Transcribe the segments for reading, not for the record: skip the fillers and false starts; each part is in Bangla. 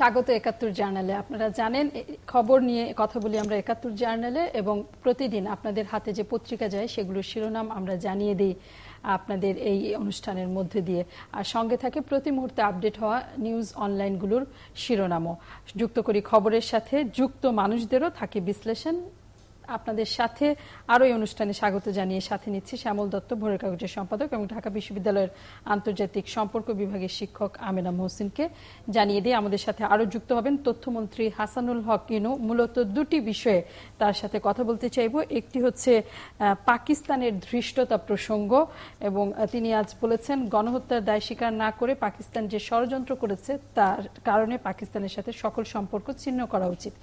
স্বাগত ৭১ জার্নালে। আপনারা জানেন খবর নিয়ে কথা বলি আমরা ৭১ জার্নালে, এবং প্রতিদিন আপনাদের হাতে যে পত্রিকা যায় সেগুলোর শিরোনাম আমরা জানিয়ে দিই আপনাদের এই অনুষ্ঠানের মধ্যে দিয়ে। আর সঙ্গে থাকে প্রতি মুহূর্তে আপডেট হওয়া নিউজ অনলাইনগুলোর শিরোনামও। যুক্ত করি খবরের সাথে, যুক্ত মানুষদেরও থাকে বিশ্লেষণ। আপনাদের সাথে আরও এই অনুষ্ঠানে স্বাগত জানিয়ে সাথে নিচ্ছি শ্যামল দত্ত, ভোরের কাগজের সম্পাদক, এবং ঢাকা বিশ্ববিদ্যালয়ের আন্তর্জাতিক সম্পর্ক বিভাগের শিক্ষক আমেনা মহসিনকে। জানিয়ে দিয়ে আমাদের সাথে আরও যুক্ত হবেন তথ্যমন্ত্রী হাসানুল হক ইনু। মূলত দুটি বিষয়ে তার সাথে কথা বলতে চাইব। একটি হচ্ছে পাকিস্তানের ধৃষ্টতা প্রসঙ্গ, এবং তিনি আজ বলেছেন গণহত্যার দায় স্বীকার না করে পাকিস্তান যে ষড়যন্ত্র করেছে তার কারণে পাকিস্তানের সাথে সকল সম্পর্ক ছিন্ন করা উচিত।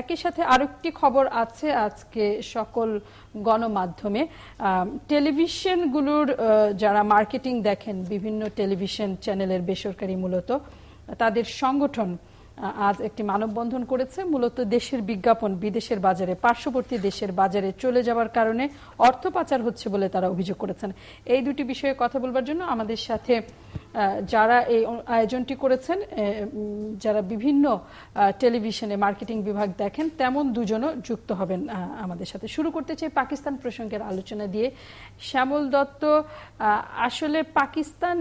একই সাথে আরেকটি খবর আছে আজকে সকল গণমাধ্যমে, টেলিভিশনগুলোর যারা মার্কেটিং দেখেন, বিভিন্ন টেলিভিশন চ্যানেলের বেসরকারি মূলত, তাদের সংগঠন আজ একটি মানববন্ধন করেছে। মূলত দেশের বিজ্ঞাপন বিদেশের বাজারে, পার্শ্ববর্তী দেশের বাজারে চলে যাওয়ার কারণে অর্থ পাচার হচ্ছে বলে তারা অভিযোগ করেছেন। এই দুটি বিষয়ে কথা বলবার জন্য আমাদের সাথে যারা এই আয়োজনটি করেছেন, যারা বিভিন্ন টেলিভিশনে মার্কেটিং বিভাগ দেখেন, তেমন দুজনও যুক্ত হবেন আমাদের সাথে। শুরু করতে চাই পাকিস্তান প্রসঙ্গের আলোচনা দিয়ে। শ্যামল দত্ত, আসলে পাকিস্তান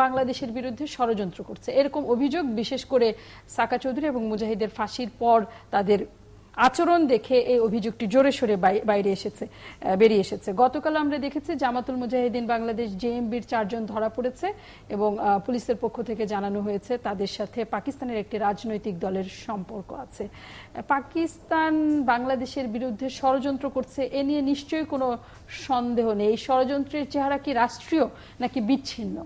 বাংলাদেশের বিরুদ্ধে ষড়যন্ত্র করছে এরকম অভিযোগ, বিশেষ করে সাকা চৌধুরী এবং মুজাহিদের ফাঁসির পর তাদের আচরণ দেখে এই অভিযোগটি জোরে সোরে বেরিয়ে এসেছে। গতকাল আমরা দেখেছি জামাতুল মুজাহিদিন বাংলাদেশ জেএমবির 4 জন ধরা পড়েছে, এবং পুলিশের পক্ষ থেকে জানানো হয়েছে তাদের সাথে পাকিস্তানের একটি রাজনৈতিক দলের সম্পর্ক আছে। পাকিস্তান বাংলাদেশের বিরুদ্ধে ষড়যন্ত্র করছে, এ নিয়ে নিশ্চয়ই কোনো সন্দেহ নেই। এই ষড়যন্ত্রের চেহারা কি রাষ্ট্রীয় নাকি বিচ্ছিন্ন?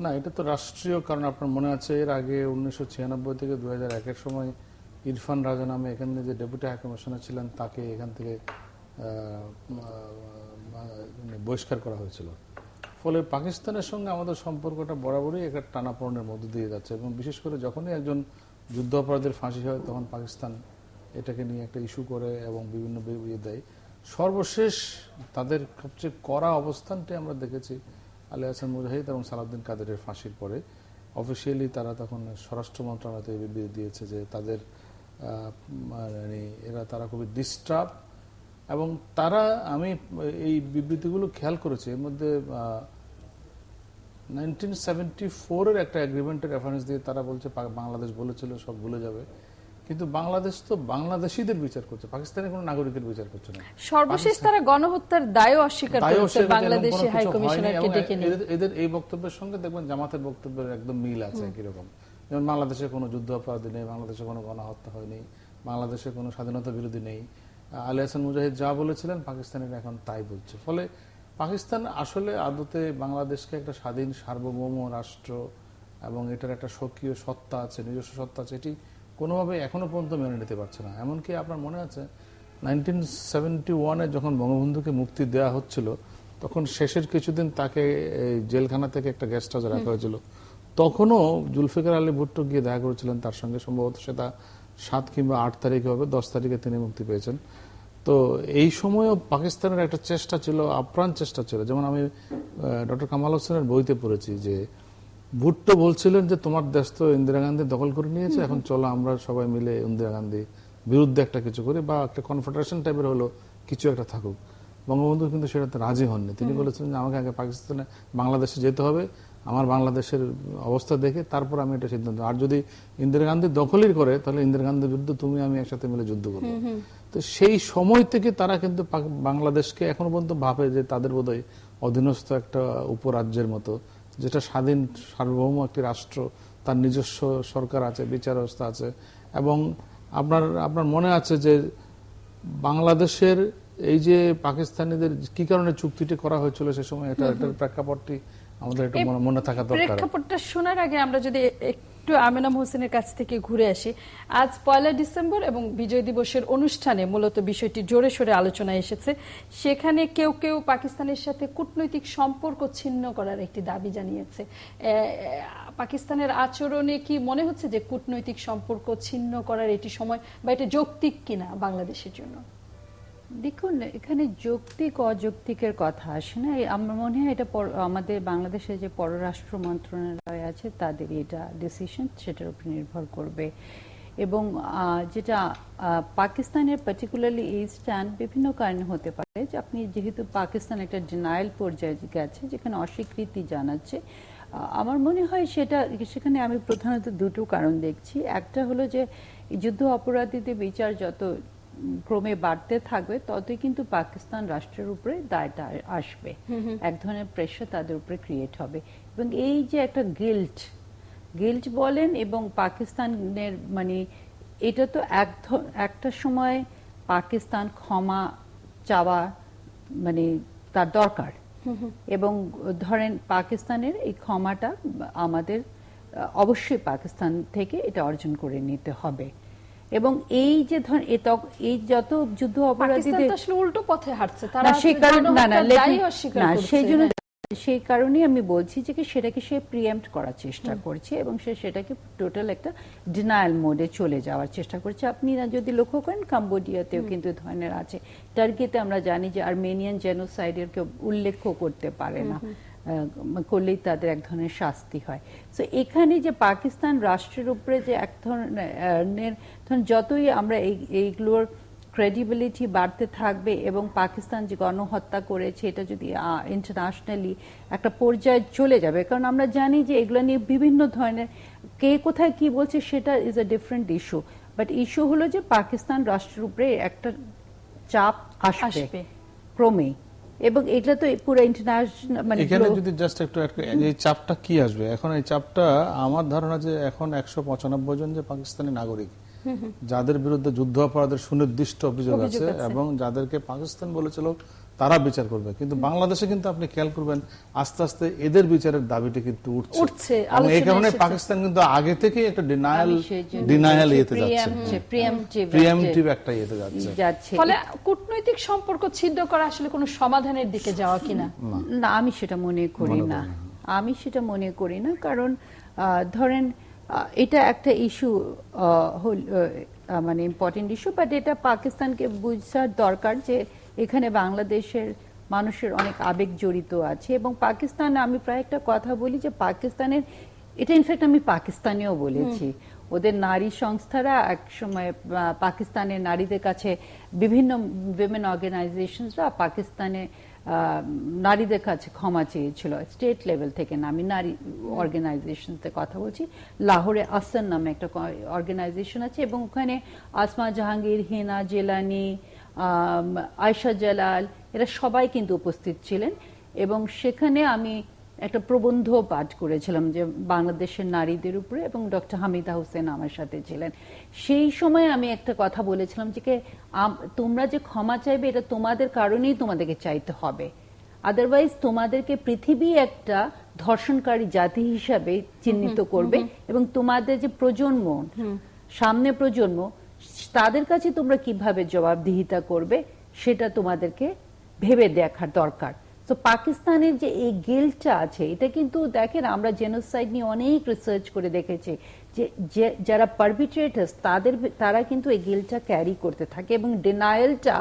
না, এটা তো রাষ্ট্রীয়। কারণ আপনার মনে আছে এর আগে 1996 থেকে 2001-এর সময় ইরফান রাজা নামে এখানে যে ডেপুটি হাই কমিশনার ছিলেন তাকে এখান থেকে বহিষ্কার করা হয়েছিল। ফলে পাকিস্তানের সঙ্গে আমাদের সম্পর্কটা বরাবরই একটা টানাপোড়েনের মধ্য দিয়ে যাচ্ছে, এবং বিশেষ করে যখনই একজন যুদ্ধ অপরাধীর ফাঁসি হয় তখন পাকিস্তান এটাকে নিয়ে একটা ইস্যু করে এবং বিভিন্ন ইয়ে দেয়। সর্বশেষ তাদের সবচেয়ে কড়া অবস্থানটি আমরা দেখেছি আলী হাসান মুজাহিদ এবং সালাউদ্দিন কাদেরের ফাঁসির পরে। অফিসিয়ালি তারা তখন স্বরাষ্ট্র মন্ত্রণালয়তে বিবৃতি দিয়েছে যে তাদের তারা খুবই ডিস্টার্ব, এবং তারা, আমি এই বিবৃতিগুলো খেয়াল করেছি, এর মধ্যে 1974-এর একটা এগ্রিমেন্টের রেফারেন্স দিয়ে তারা বলছে বাংলাদেশ বলেছিল সব ভুলে যাবে, কিন্তু বাংলাদেশ তো বাংলাদেশিদের বিচার করছে, পাকিস্তানের কোনো নাগরিকের বিচার করছে না। সর্বশেষ তারা গণহত্যার দায়ও অস্বীকার করেছে বাংলাদেশি হাই কমিশনারকে ডেকে নিয়ে। এদের এই বক্তব্যের সঙ্গে দেখবেন জামাতের বক্তব্যের একদম মিল আছে একই রকম। যেমন বাংলাদেশে কোনো যুদ্ধ অপরাধী নেই, বাংলাদেশে কোনো গণহত্যা হয়নি, বাংলাদেশে কোনো স্বাধীনতা বিরোধী নেই। আলী হাসান মুজাহিদ যা বলেছিলেন পাকিস্তানের এখন তাই বলছে। ফলে পাকিস্তান আসলে আদতে বাংলাদেশকে একটা স্বাধীন সার্বভৌম রাষ্ট্র এবং এটার একটা স্বকীয় সত্তা আছে, নিজস্ব সত্তা আছে, এটি কোনোভাবে এখনো পর্যন্ত মেনে নিতে পারছে না। এমনকি আপনার মনে আছে 1971-এ যখন বঙ্গবন্ধুকে মুক্তি দেওয়া হচ্ছিল, তখন শেষের কিছুদিন তাকে জেলখানা থেকে একটা গেস্ট হাউসে রাখা হয়েছিল। তখনও জুলফিকার আলী ভুট্টো গিয়ে দেখা করেছিলেন তার সঙ্গে, সম্ভবত সেটা 7 কিংবা 8 তারিখে হবে, 10 তারিখে তিনি মুক্তি পেয়েছেন। তো এই সময়ও পাকিস্তানের একটা চেষ্টা ছিল, আপ্রাণ চেষ্টা ছিল। যেমন আমি ডক্টর কামাল হোসেনের বইতে পড়েছি যে ভুট্টো বলছিলেন যে তোমার দেশ তো ইন্দিরা গান্ধী দখল করে নিয়েছে, এখন চলো আমরা সবাই মিলে ইন্দিরা গান্ধী বিরুদ্ধে একটা কিছু করি, বা একটা কনফেডারেশন টাইপের হলো কিছু একটা থাকুক। বঙ্গবন্ধু কিন্তু সেটাতে রাজি হননি। তিনি বলেছিলেন যে আমাকে আগে পাকিস্তানে, বাংলাদেশে যেতে হবে, আমার বাংলাদেশের অবস্থা দেখে তারপর আমি এটা সিদ্ধান্ত, আর যদি ইন্দিরা গান্ধী দখলই করে তাহলে ইন্দিরা গান্ধীর বিরুদ্ধে তুমি আমি একসাথে মিলে যুদ্ধ করবো। তো সেই সময় থেকে তারা কিন্তু বাংলাদেশকে এখনো পর্যন্ত ভাবে যে তাদের বোধহয় অধীনস্থ একটা উপরাজ্যের মতো, যেটা স্বাধীন সার্বভৌম একটি রাষ্ট্র, তার নিজস্ব সরকার আছে, বিচার ব্যবস্থা আছে। এবং আপনার মনে আছে যে বাংলাদেশের এই যে পাকিস্তানিদের কি কারণে চুক্তিটি করা হয়েছিল সে সময়, এটার প্রেক্ষাপটটি আমাদের একটু মনে থাকা দরকার। প্রেক্ষাপটটা শোনার আগে আমরা যদি একটু আমেনা হোসেনের কাছ থেকে ঘুরে আসি, আজ 1 ডিসেম্বর এবং বিজয় দিবসের অনুষ্ঠানে মূলত বিষয়টি জোরে সোরে আলোচনায় এসেছে। সেখানে কেউ কেউ পাকিস্তানের সাথে কূটনৈতিক সম্পর্ক ছিন্ন করার একটি দাবি জানিয়েছে। পাকিস্তানের আচরণে কি মনে হচ্ছে যে কূটনৈতিক সম্পর্ক ছিন্ন করার এটি সময়, বা এটা যৌক্তিক কিনা বাংলাদেশের জন্য? দেখুন, এখানে যৌক্তিক অযৌক্তিকের কথা আসে না। আমার মনে হয় এটা আমাদের বাংলাদেশের যে পররাষ্ট্র মন্ত্রণালয় আছে তাদেরই এটা ডিসিশন, সেটার উপর নির্ভর করবে। এবং যেটা পাকিস্তানের পার্টিকুলারলি এই স্ট্যান্ড বিভিন্ন কারণে হতে পারে, যে আপনি যেহেতু পাকিস্তান একটা ডিনায়াল পর্যায়ে গেছে, যেখানে অস্বীকৃতি জানাচ্ছে, আমার মনে হয় সেখানে আমি প্রধানত দুটো কারণ দেখছি। একটা হলো যে যুদ্ধ অপরাধীদের বিচার যত ক্রমে বাড়তে থাকবে ততই কিন্তু পাকিস্তান রাষ্ট্রের উপরে দায়টা আসবে, এক ধরনের প্রেশার তাদের উপরে ক্রিয়েট হবে। এবং এই যে একটা গিল্ট বলেন, এবং পাকিস্তানের মানে এটা তো একটা সময় পাকিস্তান ক্ষমা চাওয়া মানে তার দরকার, এবং ধরেন পাকিস্তানের এই ক্ষমাটা আমাদের অবশ্যই পাকিস্তান থেকে এটা অর্জন করে নিতে হবে। এবং এই যে ধর এই যত যুদ্ধ অপরাধীদের আসলে উল্টো পথে হাঁটছে, তারা সেই জন্য সেই কারণেই আমি বলছি যে সেটাকে সে প্রিএম্প্ট করার চেষ্টা করছে, এবং সে সেটাকে টোটাল একটা ডিনায়াল মোডে চলে যাওয়ার চেষ্টা করছে। আপনি যদি লক্ষ্য করেন, কম্বোডিয়াতেও কিন্তু ধরনের আছে, টার্কিতে আমরা জানি যে আর্মেনিয়ান জেনোসাইডের কেউ উল্লেখ করতে পারে না, করলেই তাদের এক ধরনের শাস্তি হয়। তো এখানে যে পাকিস্তান রাষ্ট্রের উপরে যে এক ধরনের যতই আমরা এইগুলোর ক্রেডিবিলিটি বাড়তে থাকবে, এবং পাকিস্তান যে গণহত্যা করেছে এটা যদি ইন্টারন্যাশনালি একটা পর্যায়ে চলে যাবে, কারণ আমরা জানি যে এগুলো নিয়ে বিভিন্ন ধরনের কে কোথায় কি বলছে সেটা is a different issue, but issue হলো যে পাকিস্তান রাষ্ট্রের উপরে একটা চাপ আসবে ক্রমেই, এবং এটা তো পুরো ইন্টারন্যাশনাল মানে এখানে যদি জাস্ট একটু এই চাপটা কি আসবে এখন, এই চাপটা আমার ধারণা যে এখন 195 জন যে পাকিস্তানি নাগরিক যাদের বিরুদ্ধে যুদ্ধ অপরাধের সুনির্দিষ্ট অভিযোগ আছে এবং যাদেরকে পাকিস্তান বলেছিল তারা বিচার করবে, কিন্তু বাংলাদেশে কিন্তু আপনি খেয়াল করবেন আস্তে আস্তে এদের বিচারের দাবিটি কিন্তু উঠছে, এবং এই কারণে পাকিস্তান কিন্তু আগে থেকেই একটা ডিনায়াল ইয়েতে যাচ্ছে, প্রিএমপ্টিভ একটা ইয়েতে যাচ্ছে। ফলে কূটনৈতিক সম্পর্ক ছিন্ন করা আসলে কোনো সমাধানের দিকে যাওয়া কিনা? না, আমি সেটা মনে করি না, কারণ ধরেন এটা একটা ইস্যু মানে ইম্পর্টেন্ট ইস্যু, বাট এটা পাকিস্তানকে বুঝার দরকার যে এখানে বাংলাদেশের মানুষের অনেক আবেগ জড়িত আছে। এবং পাকিস্তান, আমি প্রায় একটা কথা বলি যে পাকিস্তানের, এটা ইনফ্যাক্ট আমি পাকিস্তানেও বলেছি, ওদের নারী সংস্থারা এক সময় পাকিস্তানের নারীদের কাছে বিভিন্ন উইমেন অর্গানাইজেশনসরা পাকিস্তানে নারীদের কাছে ক্ষমা চেয়েছিল, স্টেট লেভেল থেকে না, আমি নারী অর্গানাইজেশনতে কথা বলছি। লাহোরে আসান নামে একটা অর্গানাইজেশন আছে, এবং ওখানে আসমা জাহাঙ্গীর, হিনা জেলানি, আয়শা জালাল, এরা সবাই কিন্তু উপস্থিত ছিলেন। এবং সেখানে আমি একটা প্রবন্ধ পাঠ করেছিলাম যে বাংলাদেশের নারীদের উপরে, এবং ডক্টর হামিদা হোসেন আমার সাথে ছিলেন। সেই সময় আমি একটা কথা বলেছিলাম যে তোমরা যে ক্ষমা চাইবে এটা তোমাদের কারণেই তোমাদেরকে চাইতে হবে, আদারওয়াইজ তোমাদেরকে পৃথিবী একটা ধর্ষণকারী জাতি হিসাবে চিহ্নিত করবে, এবং তোমাদের যে প্রজন্ম, সামনে প্রজন্ম, তাদের কাছে তোমরা কিভাবে জবাবদিহিতা করবে সেটা তোমাদেরকে ভেবে দেখার দরকার। তো পাকিস্তানের যে এই গিল্টটা আছে, এটা কিন্তু দেখেন আমরা জেনোসাইড নিয়ে অনেক রিসার্চ করে দেখেছি যে যারা পারপিট্রেটার্স তারা কিন্তু এই গিল্টটা ক্যারি করতে থাকে, এবং ডিনায়ালটা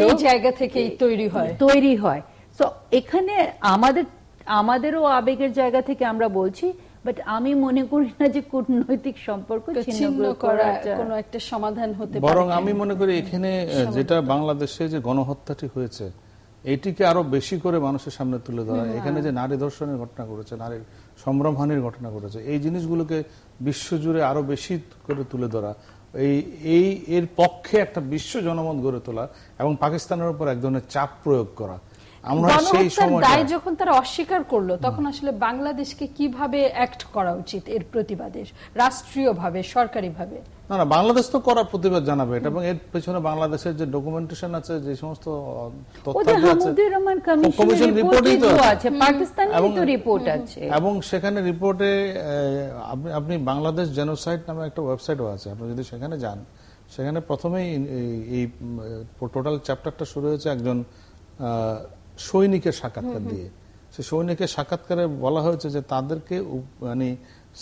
এই জায়গা থেকেই তৈরি হয়। তো এখানে আমাদেরও আবেগের জায়গা থেকে আমরা বলছি, বাট আমি মনে করি না যে কূটনৈতিক সম্পর্ক ছিন্ন করা কোনো একটা সমাধান হতে পারে। বরং আমি মনে করি এখানে যেটা বাংলাদেশে যে গণহত্যাটি হয়েছে এটিকে আরো বেশি করে মানুষের সামনে তুলে ধরা, এখানে যে নারী ধর্ষণের ঘটনা ঘটেছে, নারীর সম্ভ্রমহানির ঘটনা ঘটেছে, এই জিনিসগুলোকে বিশ্বজুড়ে আরো বেশি করে তুলে ধরা, এর পক্ষে একটা বিশ্ব জনমত গড়ে তোলা, এবং পাকিস্তানের উপর এক ধরনের চাপ প্রয়োগ করা। আমরা সেই সময়টা যখন তারা অস্বীকার করলো, তখন আসলে বাংলাদেশকে কিভাবে অ্যাক্ট করা উচিত এর প্রতিবাদে, রাষ্ট্রীয়ভাবে, সরকারিভাবে? না, বাংলাদেশ তো করার প্রতিবাদ জানাবে এটা, এবং এর পেছনে বাংলাদেশের যে ডকুমেন্টেশন আছে, যে সমস্ত কমিশন রিপোর্টই তো আছে, পাকিস্তানেরই তো রিপোর্ট আছে, এবং সেখানে রিপোর্টে আপনি বাংলাদেশ জেনোসাইড নামে একটা ওয়েবসাইটও আছে, আপনি যদি সেখানে যান, সেখানে প্রথমেই এই টোটাল চ্যাপ্টারটা শুরু হয়েছে একজন সৈনিকের সাক্ষাৎকার দিয়ে। সে সৈনিকের সাক্ষাৎকারে বলা হয়েছে যে তাদেরকে মানে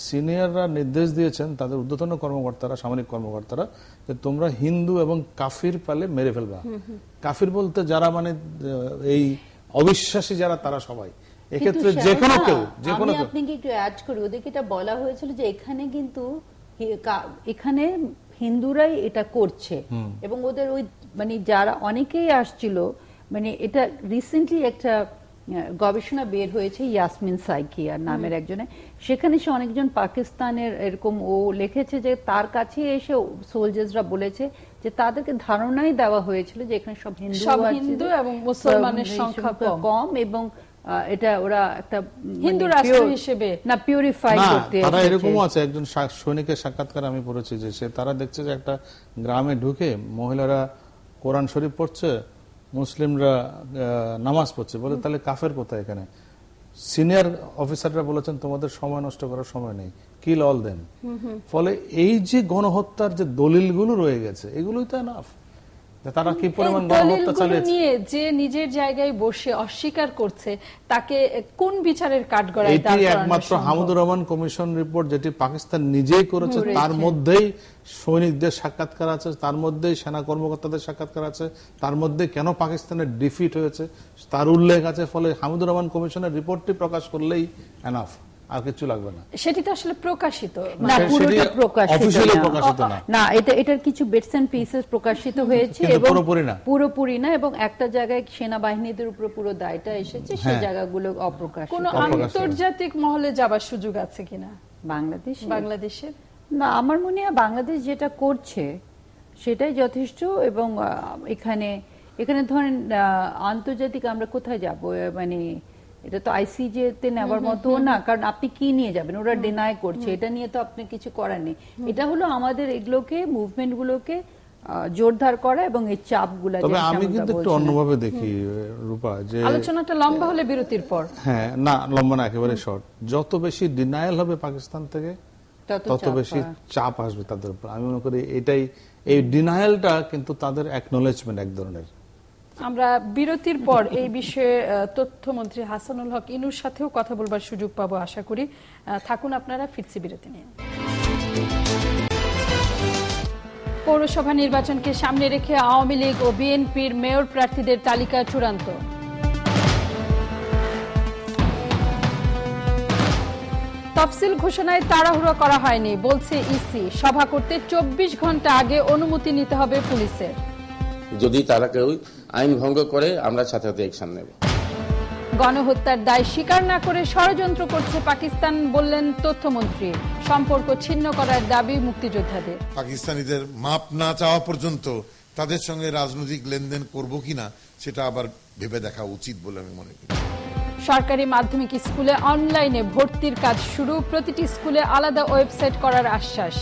সিনিয়ররা নির্দেশ দিয়েছেন তাদের ঊর্ধ্বতন কর্মকর্তারা, সামরিক কর্মকর্তারা, যে তোমরা হিন্দু এবং কাফির পালে মেরে ফেলবা। কাফির বলতে যারা মানে এই অবিশ্বাসী যারা, তারা সবাই, এক্ষেত্রে যে কোনো কেউ, যে কোনো কেউ। আপনাকে একটু অ্যাড করি, ওদেরকে এটা বলা হয়েছিল যে এখানে কিন্তু এখানে হিন্দুরাই এটা করছে, এবং ওদের ওই মানে যারা অনেকেই আসছিল, মানে এটা রিসেন্টলি একটা গবেষণা বের হয়েছে ইয়াসমিন সাইকিয়ার নামের একজনে, সেখানে সে অনেকজন পাকিস্তানের এরকম ও লিখেছে যে তার কাছে এসে সোলজার্সরা বলেছে যে তাদেরকে ধারণাই দেওয়া হয়েছিল যে এখানে সব হিন্দু এবং মুসলমানের সংখ্যা কম, এবং এটা ওরা একটা হিন্দু রাষ্ট্র হিসেবে না পিউরিফাই করতে। তারা এরকমও আছে, একজন সৈনিকের সাক্ষাৎকার আমি পড়েছি যে সে তারা দেখছে যে একটা গ্রামে ঢুকে মহিলারা কোরআন শরীফ পড়ছে, মুসলিমরা নামাজ পড়ছে, বলে তাহলে কাফের কোথায় এখানে? সিনিয়র অফিসাররা বলেছেন তোমাদের সময় নষ্ট করার সময় নেই, কিল অল দেম। ফলে এই যে গণহত্যার যে দলিলগুলো রয়ে গেছে, এগুলোই তো এনাফ। তারা কি পরিমাণ গণহত্যা চালিয়েছে নিয়ে যে নিজের জায়গায় বসে অস্বীকার করছে, তাকে কোন বিচারের কাঠগড়ায় দাঁড় করানো সম্ভব? একমাত্র হামিদুর রহমান কমিশন রিপোর্ট, যেটি পাকিস্তান নিজেই করেছে, তার মধ্যেই সৈনিকদের সাক্ষাৎকার আছে, তার মধ্যেই সেনা কর্মকর্তাদের সাক্ষাৎকার আছে, তার মধ্যে কেন পাকিস্তানের ডিফিট হয়েছে তার উল্লেখ আছে। ফলে হামিদুর রহমান কমিশনের রিপোর্টটি প্রকাশ করলেই এনাফ, আর কিছু লাগবে না। সেটি তো আসলে প্রকাশিত না, পুরোটা প্রকাশিত না, না, এটার কিছু বিটস এন্ড পিসেস প্রকাশিত হয়েছে, এবং পুরোপুরি না, এবং একটা জায়গায় সেনাবাহিনীদের উপর পুরো দায়টা এসেছে, সেই জায়গাগুলো অপ্রকাশিত। কোন আন্তর্জাতিক মহলে যাবার সুযোগ আছে কিনা বাংলাদেশের? না, আমার মনে হয় বাংলাদেশ যেটা করছে সেটাই যথেষ্ট, এবং এখানে ধরেন আন্তর্জাতিক আমরা কোথায় যাব, মানে এটা তো আইসিজে তে নেওয়ার মতো না, কারণ আপনি কি নিয়ে যাবেন, ওরা ডিনাই করছে, এটা নিয়ে তো আপনি কিছু করার নেই। এটা হলো আমাদের এগুলোকে, মুভমেন্ট গুলোকে জোরদার করা এবং এই চাপগুলো। তবে আমি কিন্তু একটু অন্যভাবে দেখি রূপা, যে আলোচনাটা লম্বা হলে বিরতির পর, হ্যাঁ না লম্বা না, একেবারে শর্ট, যত বেশি ডিনায়াল হবে পাকিস্তান থেকে তত বেশি চাপ আসবে তাদের উপর। আমি মনে করি এটাই, এই ডিনায়ালটা কিন্তু তাদের অ্যাকনলেজমেন্ট এক ধরনের। আমরা বিরতির পর এই বিষয়ে তথ্যমন্ত্রী হাসানুল হক ইনুর সাথেও কথা বলবার সুযোগ পাবো আশা করি। থাকুন আপনারা, ফিরছি বিরতি নিয়ে। পৌরসভা নির্বাচনকে সামনে রেখে আওয়ামী লীগ ও বিএনপির মেয়র প্রার্থীদের তালিকা চূড়ান্ত। তফসিল ঘোষণায় তাড়াহুড়ো করা হয়নি বলছে ইসি। সভা করতে 24 ঘন্টা আগে অনুমতি নিতে হবে পুলিশের। যদি তারা কেউ আইন ভঙ্গ করে আমরা সাথে সাথে অ্যাকশন নেব। গণহত্যার দায় স্বীকার না করে ষড়যন্ত্র করছে পাকিস্তান বললেন তথ্যমন্ত্রী। সম্পর্ক ছিন্ন করার দাবি মুক্তিযোদ্ধাদের। পাকিস্তানিদের মাপ না চাওয়া পর্যন্ত তাদের সঙ্গে রাজনৈতিক লেনদেন করব কিনা সেটা আবার ভেবে দেখা উচিত বলে আমি মনে করি। সরকারি মাধ্যমিক স্কুলে অনলাইনে ভর্তির কাজ শুরু। প্রতিটি স্কুলে আলাদা ওয়েবসাইট করার আশ্বাস।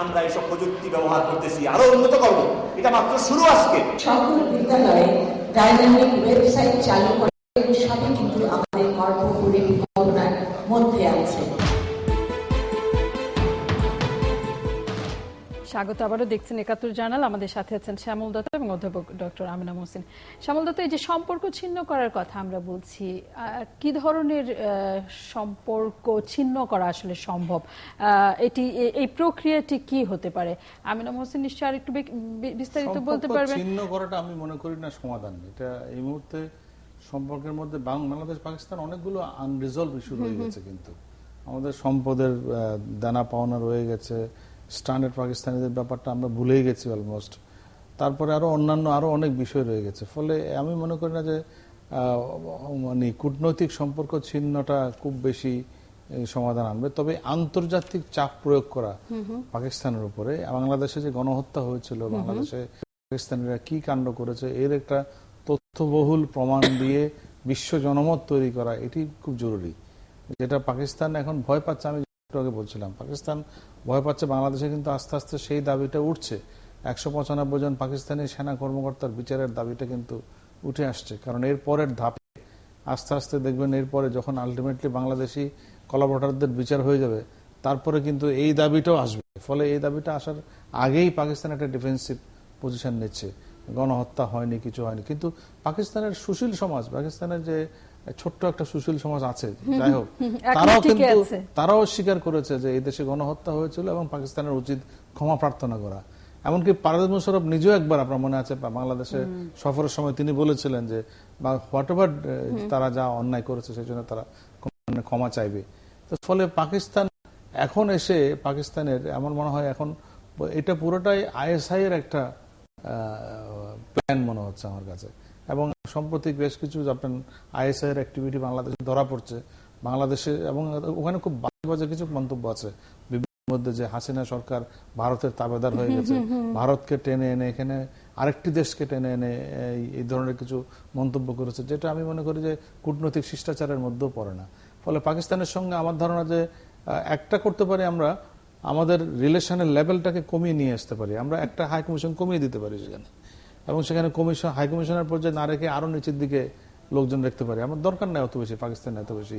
আমরা এসব প্রযুক্তি ব্যবহার করতেছি, আরো উন্নত করব, এটা মাত্র শুরু। আজকে সকল বিদ্যালয়ে ডাইনামিক ওয়েবসাইট চালু করে, সবই কিন্তু আমাদের কর্মপরিকল্পনার মধ্যে আছে। স্বাগত আবারও, দেখছেন ৭১ জার্নাল। আমাদের সাথে আছেন শ্যামল দত্ত এবং অধ্যাপক ডক্টর আমিনা মহসিন। শ্যামল দত্ত, এই যে সম্পর্ক ছিন্ন করার কথা আমরা বলছি, কি ধরনের সম্পর্ক ছিন্ন করা আসলে সম্ভব? এই প্রক্রিয়াটি কি হতে পারে? আমিনা মহসিন নিশ্চয়ই আর একটু বিস্তারিত বলতে পারবেন। ছিন্ন করাটা আমি মনে করি না সমাধান। এটা এই মুহূর্তে সম্পর্কের মধ্যে বাংলাদেশ পাকিস্তান অনেকগুলো আনরিজলভ ইস্যু রয়ে গেছে, কিন্তু আমাদের সম্পদের দানা পাওনা রয়ে গেছে, স্ট্যান্ডার্ড পাকিস্তানিদের ব্যাপারটা আমরা ভুলেই গেছি অলমোস্ট। তারপরে আরো অন্যান্য আরো অনেক বিষয় রয়ে গেছে। ফলে আমি মনে করি না যে মানে কূটনৈতিক সম্পর্ক ছিন্নটা খুব বেশি সমাধান আনবে। তবে আন্তর্জাতিক চাপ প্রয়োগ করা পাকিস্তানের উপরে, বাংলাদেশে যে গণহত্যা হয়েছিল, বাংলাদেশে পাকিস্তানিরা কি কাণ্ড করেছে, এর একটা তথ্যবহুল প্রমাণ দিয়ে বিশ্ব জনমত তৈরি করা, এটি খুব জরুরি। যেটা পাকিস্তান এখন ভয় পাচ্ছে, আমি আগে বলছিলাম, পাকিস্তান ভয় পাচ্ছে, বাংলাদেশে কিন্তু আস্তে আস্তে সেই দাবিটা উঠছে। 195 জন পাকিস্তানি সেনা কর্মকর্তার বিচারের দাবিটা কিন্তু উঠে আসছে। কারণ এর পরের ধাপে আস্তে আস্তে দেখবেন, এরপরে যখন আলটিমেটলি বাংলাদেশি কলাবরেটরদের বিচার হয়ে যাবে, তারপরে কিন্তু এই দাবিটাও আসবে। ফলে এই দাবিটা আসার আগেই পাকিস্তান একটা ডিফেন্সিভ পজিশন নিচ্ছে, গণহত্যা হয়নি, কিছু হয়নি। কিন্তু পাকিস্তানের সুশীল সমাজ, পাকিস্তানের যে ছোট্ট একটা সুশীল সমাজ আছে, যাই হোক, এখনো তারাও টিকে কিন্তু আছে। তারাও স্বীকার করেছে যে এই দেশে গণহত্যা হয়েছিল এবং পাকিস্তানের উচিত ক্ষমা প্রার্থনা করা। এমনকি পারভেজ মোশাররফ নিজেও একবার, আপনার মনে আছে, বাংলাদেশে সফরের সময় তিনি বলেছিলেন যে হোয়াট এভার তারা যা অন্যায় করেছে সেই জন্য তারা ক্ষমা চাইবে। তো ফলে পাকিস্তান এখন এসে, পাকিস্তানের আমার মনে হয় এখন এটা পুরোটাই আইএসআই এর একটা প্ল্যান মনে হচ্ছে আমার কাছে। এবং সম্প্রতি বেশ কিছু আপনার আইএসআই এর অ্যাক্টিভিটি বাংলাদেশে ধরা পড়ছে বাংলাদেশে, এবং ওখানে খুব বাজে বাজে কিছু মন্তব্য আছে বিভিন্ন মধ্যে, যে হাসিনা সরকার ভারতের তাবেদার হয়ে গেছে, ভারতকে টেনে এনে এখানে আরেকটি দেশকে টেনে এনে এই ধরনের কিছু মন্তব্য করেছে, যেটা আমি মনে করি যে কূটনৈতিক শিষ্টাচারের মধ্যেও পড়ে না। ফলে পাকিস্তানের সঙ্গে আমার ধারণা যে একটা করতে পারি, আমরা আমাদের রিলেশনের লেভেলটাকে কমিয়ে নিয়ে আসতে পারি, আমরা একটা হাই কমিশন কমিয়ে দিতে পারি সেখানে, এবং সেখানে হাই কমিশনের পর্যায়ে না রেখে আরো নিচের দিকে লোকজন রাখতে পারি। আমার দরকার নেই অত বেশি পাকিস্তানে এত বেশি।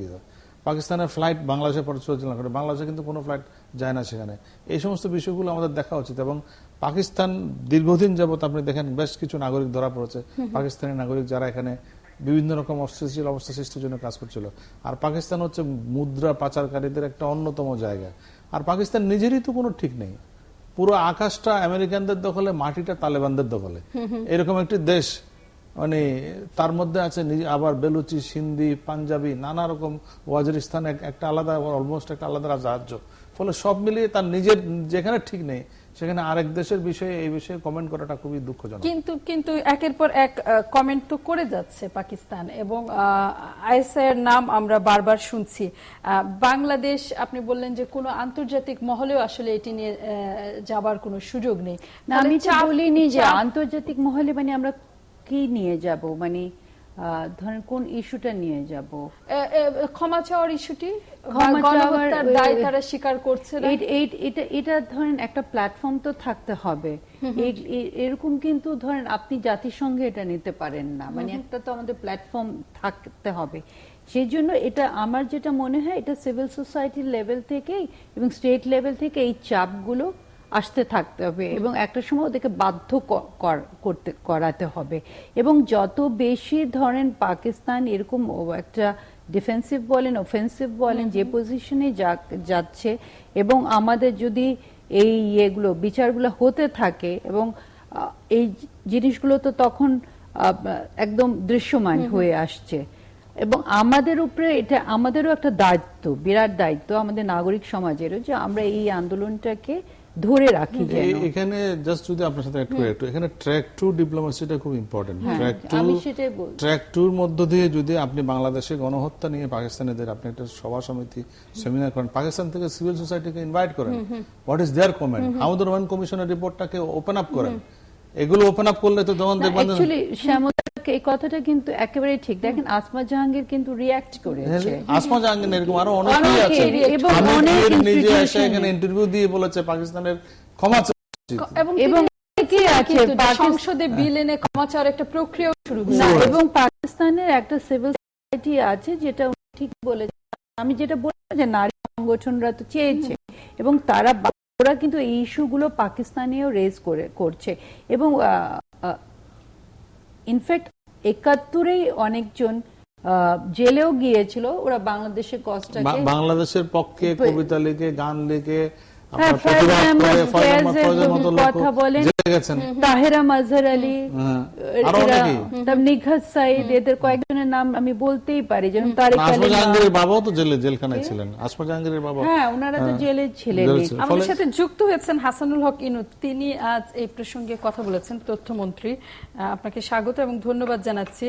পাকিস্তানের ফ্লাইট বাংলাদেশের পরিচালনা করে, বাংলাদেশে কিন্তু কোনো ফ্লাইট যায় না সেখানে। এই সমস্ত বিষয়গুলো আমাদের দেখা উচিত। এবং পাকিস্তান দীর্ঘদিন যাবত আপনি দেখেন বেশ কিছু নাগরিক ধরা পড়েছে, পাকিস্তানি নাগরিক যারা এখানে বিভিন্ন রকম অস্থিতিশীল অবস্থা সৃষ্টির জন্য কাজ করছিল। আর পাকিস্তান হচ্ছে মুদ্রা পাচারকারীদের একটা অন্যতম জায়গা। আর পাকিস্তান নিজেরই তো কোনো ঠিক নেই, পুরো আকাশটা আমেরিকানদের দখলে, মাটিটা তালেবানদের দখলে, এরকম একটি দেশ। মানে তার মধ্যে আছে আবার বেলুচি, সিন্ধি, পাঞ্জাবি, নানা রকম, ওয়াজিরিস্তান একটা আলাদা, অলমোস্ট একটা আলাদা রাজ্য। ফলে সব মিলিয়ে তার নিজের যেখানে ঠিক নেই সেখানে আরেক দেশের বিষয়ে এই বিষয়ে কমেন্ট করাটা খুবই দুঃখজনক। কিন্তু একের পর এক কমেন্ট তো করে যাচ্ছে পাকিস্তান, এবং আইএসআই এর নাম আমরা বারবার শুনছি। বাংলাদেশ, আপনি বললেন যে কোনো আন্তর্জাতিক মহলেও আসলে এটি নিয়ে যাবার কোনো সুযোগ নেই। না, আমি তো বলিনি যে আন্তর্জাতিক মহলে মানে আমরা কি নিয়ে যাব, মানে ধরেন কোন ইস্যুটা নিয়ে যাব, ক্ষমা চাওয়ার ইস্যুটি, ক্ষমা চাওয়ার দায় তারা স্বীকার করছে না। এটা ধরেন একটা প্ল্যাটফর্ম তো থাকতে হবে। এরকম কিন্তু ধরেন আপনি জাতিসংঘে এটা নিতে পারেন না, মানে একটা তো আমাদের প্ল্যাটফর্ম থাকতে হবে। সেই জন্য এটা আমার যেটা মনে হয়, এটা সিভিল সোসাইটির লেভেল থেকেই এবং স্টেট লেভেল থেকে এই চাপগুলো আসতে থাকতে হবে, এবং একটা সময় ওদেরকে বাধ্য করাতে হবে। এবং যত বেশি ধরেন পাকিস্তান এরকম একটা ডিফেন্সিভ বলেন, অফেন্সিভ বলেন, যে পজিশনে যাচ্ছে, এবং আমাদের যদি এই এগুলো বিচারগুলো হতে থাকে, এবং এই জিনিসগুলো তো তখন একদম দৃশ্যমান হয়ে আসছে, এবং আমাদের উপরে এটা আমাদেরও একটা দায়িত্ব, বিরাট দায়িত্ব আমাদের নাগরিক সমাজেরও, যে আমরা এই আন্দোলনটাকে ধরে রাখি। এখানে জাস্ট যদি আপনার সাথে একটু এখানে ট্র্যাক টু ডিপ্লোমেসিটা খুব ইম্পর্টেন্ট। ট্র্যাক টুর মধ্য দিয়ে যদি আপনি বাংলাদেশে গণহত্যা নিয়ে পাকিস্তানিদের আপনি একটা সভা সমিতি সেমিনার করেন, পাকিস্তান থেকে সিভিল সোসাইটিকে ইনভাইট করেন, what is their comment, Hamoodur Rahman কমিশনের রিপোর্টটাকে ওপেন আপ করেন, এগুলো ওপেন আপ করলে তো তখন দেখবেন। এই কথাটা কিন্তু একেবারেই ঠিক। দেখেন আসমা জাহাঙ্গীর কিন্তু রিঅ্যাক্ট করেছে, আসমা জাহাঙ্গীর এরকম আরো অনেকেই আছে, এবং নিজে এসে এখানে ইন্টারভিউ দিয়ে বলেছে পাকিস্তানের ক্ষমা চাওয়া, এবং কি আছে সংসদে বিল এনে ক্ষমা চাওয়ার একটা প্রক্রিয়া শুরু হয়েছে, এবং পাকিস্তানের একটা সিভিল সোসাইটি আছে যেটা ঠিক বলেছে। আমি যেটা বললাম যে নারী সংগঠনরা তো চেয়েছে, এবং ওরা কিন্তু এই ইস্যুগুলো পাকিস্তানেও রেজ করছে, এবং ইনফ্যাক্ট ৭১-এই অনেকজন জেলেও গিয়েছিল, ওরা বাংলাদেশের কষ্টটাকে, বাংলাদেশের পক্ষে কবিতা লিখে, গান লিখে, কথা বলেন, তাহেরা মাজহার আলী, নিঘাত সাইদ, এদের কয়েকজনের নাম আমি বলতেই পারি, যেমন তারেক আলী, জাহাঙ্গীরের বাবাও তো জেলখানায় ছিলেন, আসমা জাহাঙ্গীরের বাবা, হ্যাঁ ওনারা তো জেলে ছিলেন। আমাদের সাথে যুক্ত হয়েছেন হাসানুল হক ইনু, তিনি আজ এই প্রসঙ্গে কথা বলেছেন, তথ্যমন্ত্রী। আপনাকে স্বাগত এবং ধন্যবাদ জানাচ্ছি।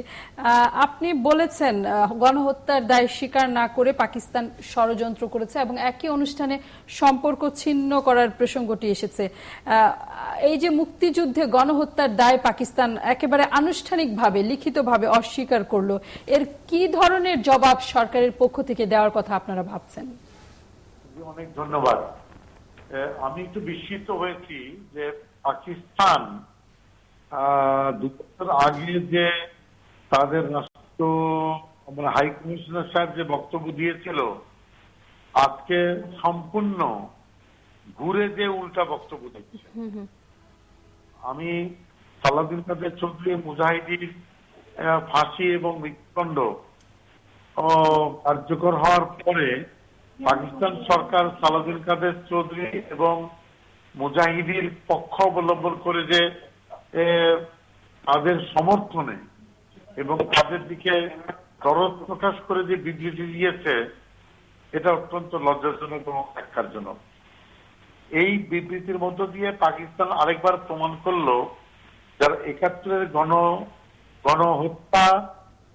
আপনি বলেছেন গণহত্যার দায় স্বীকার না করে পাকিস্তান ষড়যন্ত্র করেছে, এবং একই অনুষ্ঠানে সম্পর্ক ছিন্ন করার প্রসঙ্গটি এসেছে। এই যে মুক্তিযুদ্ধে গণহত্যার দায় পাকিস্তান একেবারে আনুষ্ঠানিকভাবে লিখিতভাবে অস্বীকার করলো, এর কি ধরনের জবাব সরকারের পক্ষ থেকে দেওয়ার কথা আপনারা ভাবছেন? অনেক ধন্যবাদ। আমি একটু বিস্মিত হয়েছি যে পাকিস্তান ২ বছর আগে যে তাদের রাষ্ট্র হাই কমিশনার সাহেব যে বক্তব্য দিয়েছিল, আজকে সম্পূর্ণ ঘুরে যে উল্টা বক্তব্য দিচ্ছে। আমি সালাউদ্দিন কাদের চৌধুরী মুজাহিদির ফাঁসি এবং মৃত্যুদণ্ড কার্যকর হওয়ার পরে পাকিস্তান সরকার সালাউদ্দিন কাদের চৌধুরী এবং মুজাহিদির পক্ষ অবলম্বন করে যে তাদের সমর্থনে এবং তাদের দিকে দরদ প্রকাশ করে যে বিবৃতি দিয়েছে, এটা অত্যন্ত লজ্জাজনক এবং ন্যাক্কারজনক। এই বিবৃতির মধ্য দিয়ে পাকিস্তান আরেকবার প্রমাণ করলো যারা ৭১-এর গণহত্যা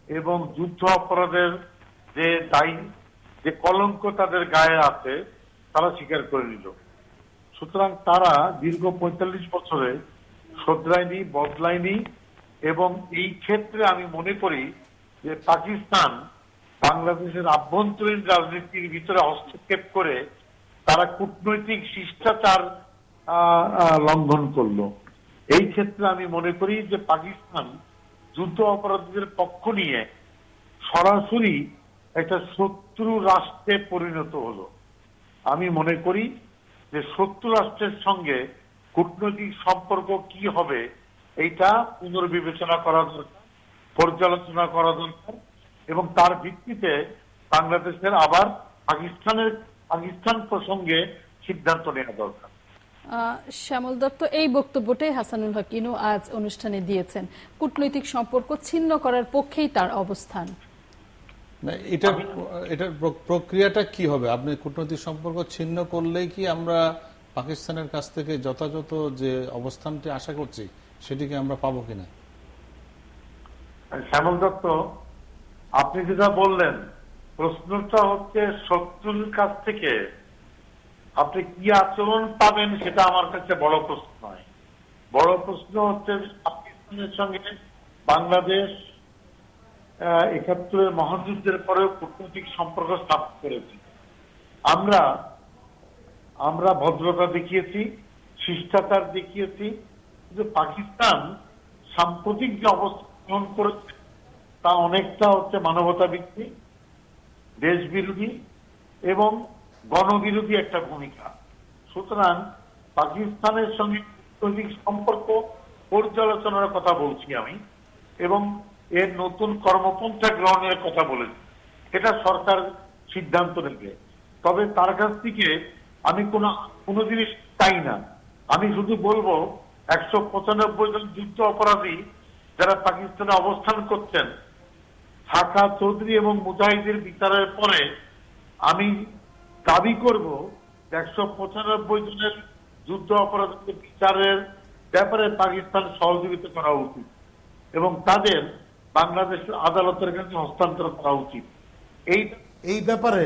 এবং যুদ্ধ অপরাধের যে দায়ী, যে কলঙ্ক তাদের গায়ে আছে, তারা স্বীকার করে নিল। সুতরাং তারা দীর্ঘ ৪৫ বছরে শোধরায়নি, বদলায়নি। এবং এই ক্ষেত্রে আমি মনে করি যে পাকিস্তান বাংলাদেশের আভ্যন্তরীণ রাজনীতির ভিতরে হস্তক্ষেপ করে তারা কূটনৈতিক শিষ্টাচার লঙ্ঘন করলো। এই ক্ষেত্রে আমি মনে করি যে পাকিস্তান যুদ্ধ অপরাধীদের পক্ষ নিয়ে সরাসরি একটা শত্রু রাষ্ট্রে পরিণত হলো। আমি মনে করি যে শত্রু রাষ্ট্রের সঙ্গে কূটনৈতিক সম্পর্ক কি হবে এইটা পুনর্বিবেচনা করা দরকার, পর্যালোচনা করা দরকার, এবং তার ভিত্তিতে বাংলাদেশের আবার পাকিস্তান প্রসঙ্গে সিদ্ধান্ত নেওয়া দরকার। শ্যামল দত্ত, এই বক্তব্যটাই হাসানুল হক ইনু আজ অনুষ্ঠানে দিয়েছেন। কূটনৈতিক সম্পর্ক ছিন্ন করার পক্ষেই তার অবস্থান। এটার প্রক্রিয়াটা কি হবে? আপনি কূটনৈতিক সম্পর্ক ছিন্ন করলেই কি আমরা পাকিস্তানের কাছ থেকে যথাযথ যে অবস্থানটি আশা করছি সেটিকে আমরা পাবো কিনা? শ্যামল দত্ত, আপনি যেটা বললেন, প্রশ্নটা হচ্ছে শত্রুর কাছ থেকে আপনি কি আচরণ পাবেন, সেটা আমার কাছে বড় প্রশ্ন নয়। বড় প্রশ্ন হচ্ছে পাকিস্তানের সঙ্গে বাংলাদেশ ৭১-এর মহাযুদ্ধের পরেও কূটনৈতিক সম্পর্ক স্থাপন করেছে। আমরা ভদ্রতা দেখিয়েছি, শিষ্টাচার দেখিয়েছি, কিন্তু পাকিস্তান সাম্প্রতিক যে অবস্থান গ্রহণ করেছে তা অনেকটা হচ্ছে মানবতা ভিত্তি, দেশ বিরোধী এবং গণবিরোধী একটা ভূমিকা। সুতরাং পাকিস্তানের সঙ্গে কূটনৈতিক সম্পর্ক পর্যালোচনার কথা বলছি আমি, এবং এর নতুন কর্মপন্থা গ্রহণের কথা বলেছি। এটা সরকার সিদ্ধান্ত নেবে। তবে তার কাছ থেকে আমি কোনো জিনিস চাই না। আমি শুধু বলবো ১৯৫ জন যুদ্ধ অপরাধী যারা পাকিস্তানে অবস্থান করছেন, সাকা চৌধুরী এবং মুজাহিদের বিচারের পরে আমি দাবি করব ১৯৫ জনের যুদ্ধ অপরাধীদের বিচারের ব্যাপারে পাকিস্তান সহযোগিতা করা উচিত এবং তাদের বাংলাদেশের আদালতের কাছে হস্তান্তর করা উচিত। এই ব্যাপারে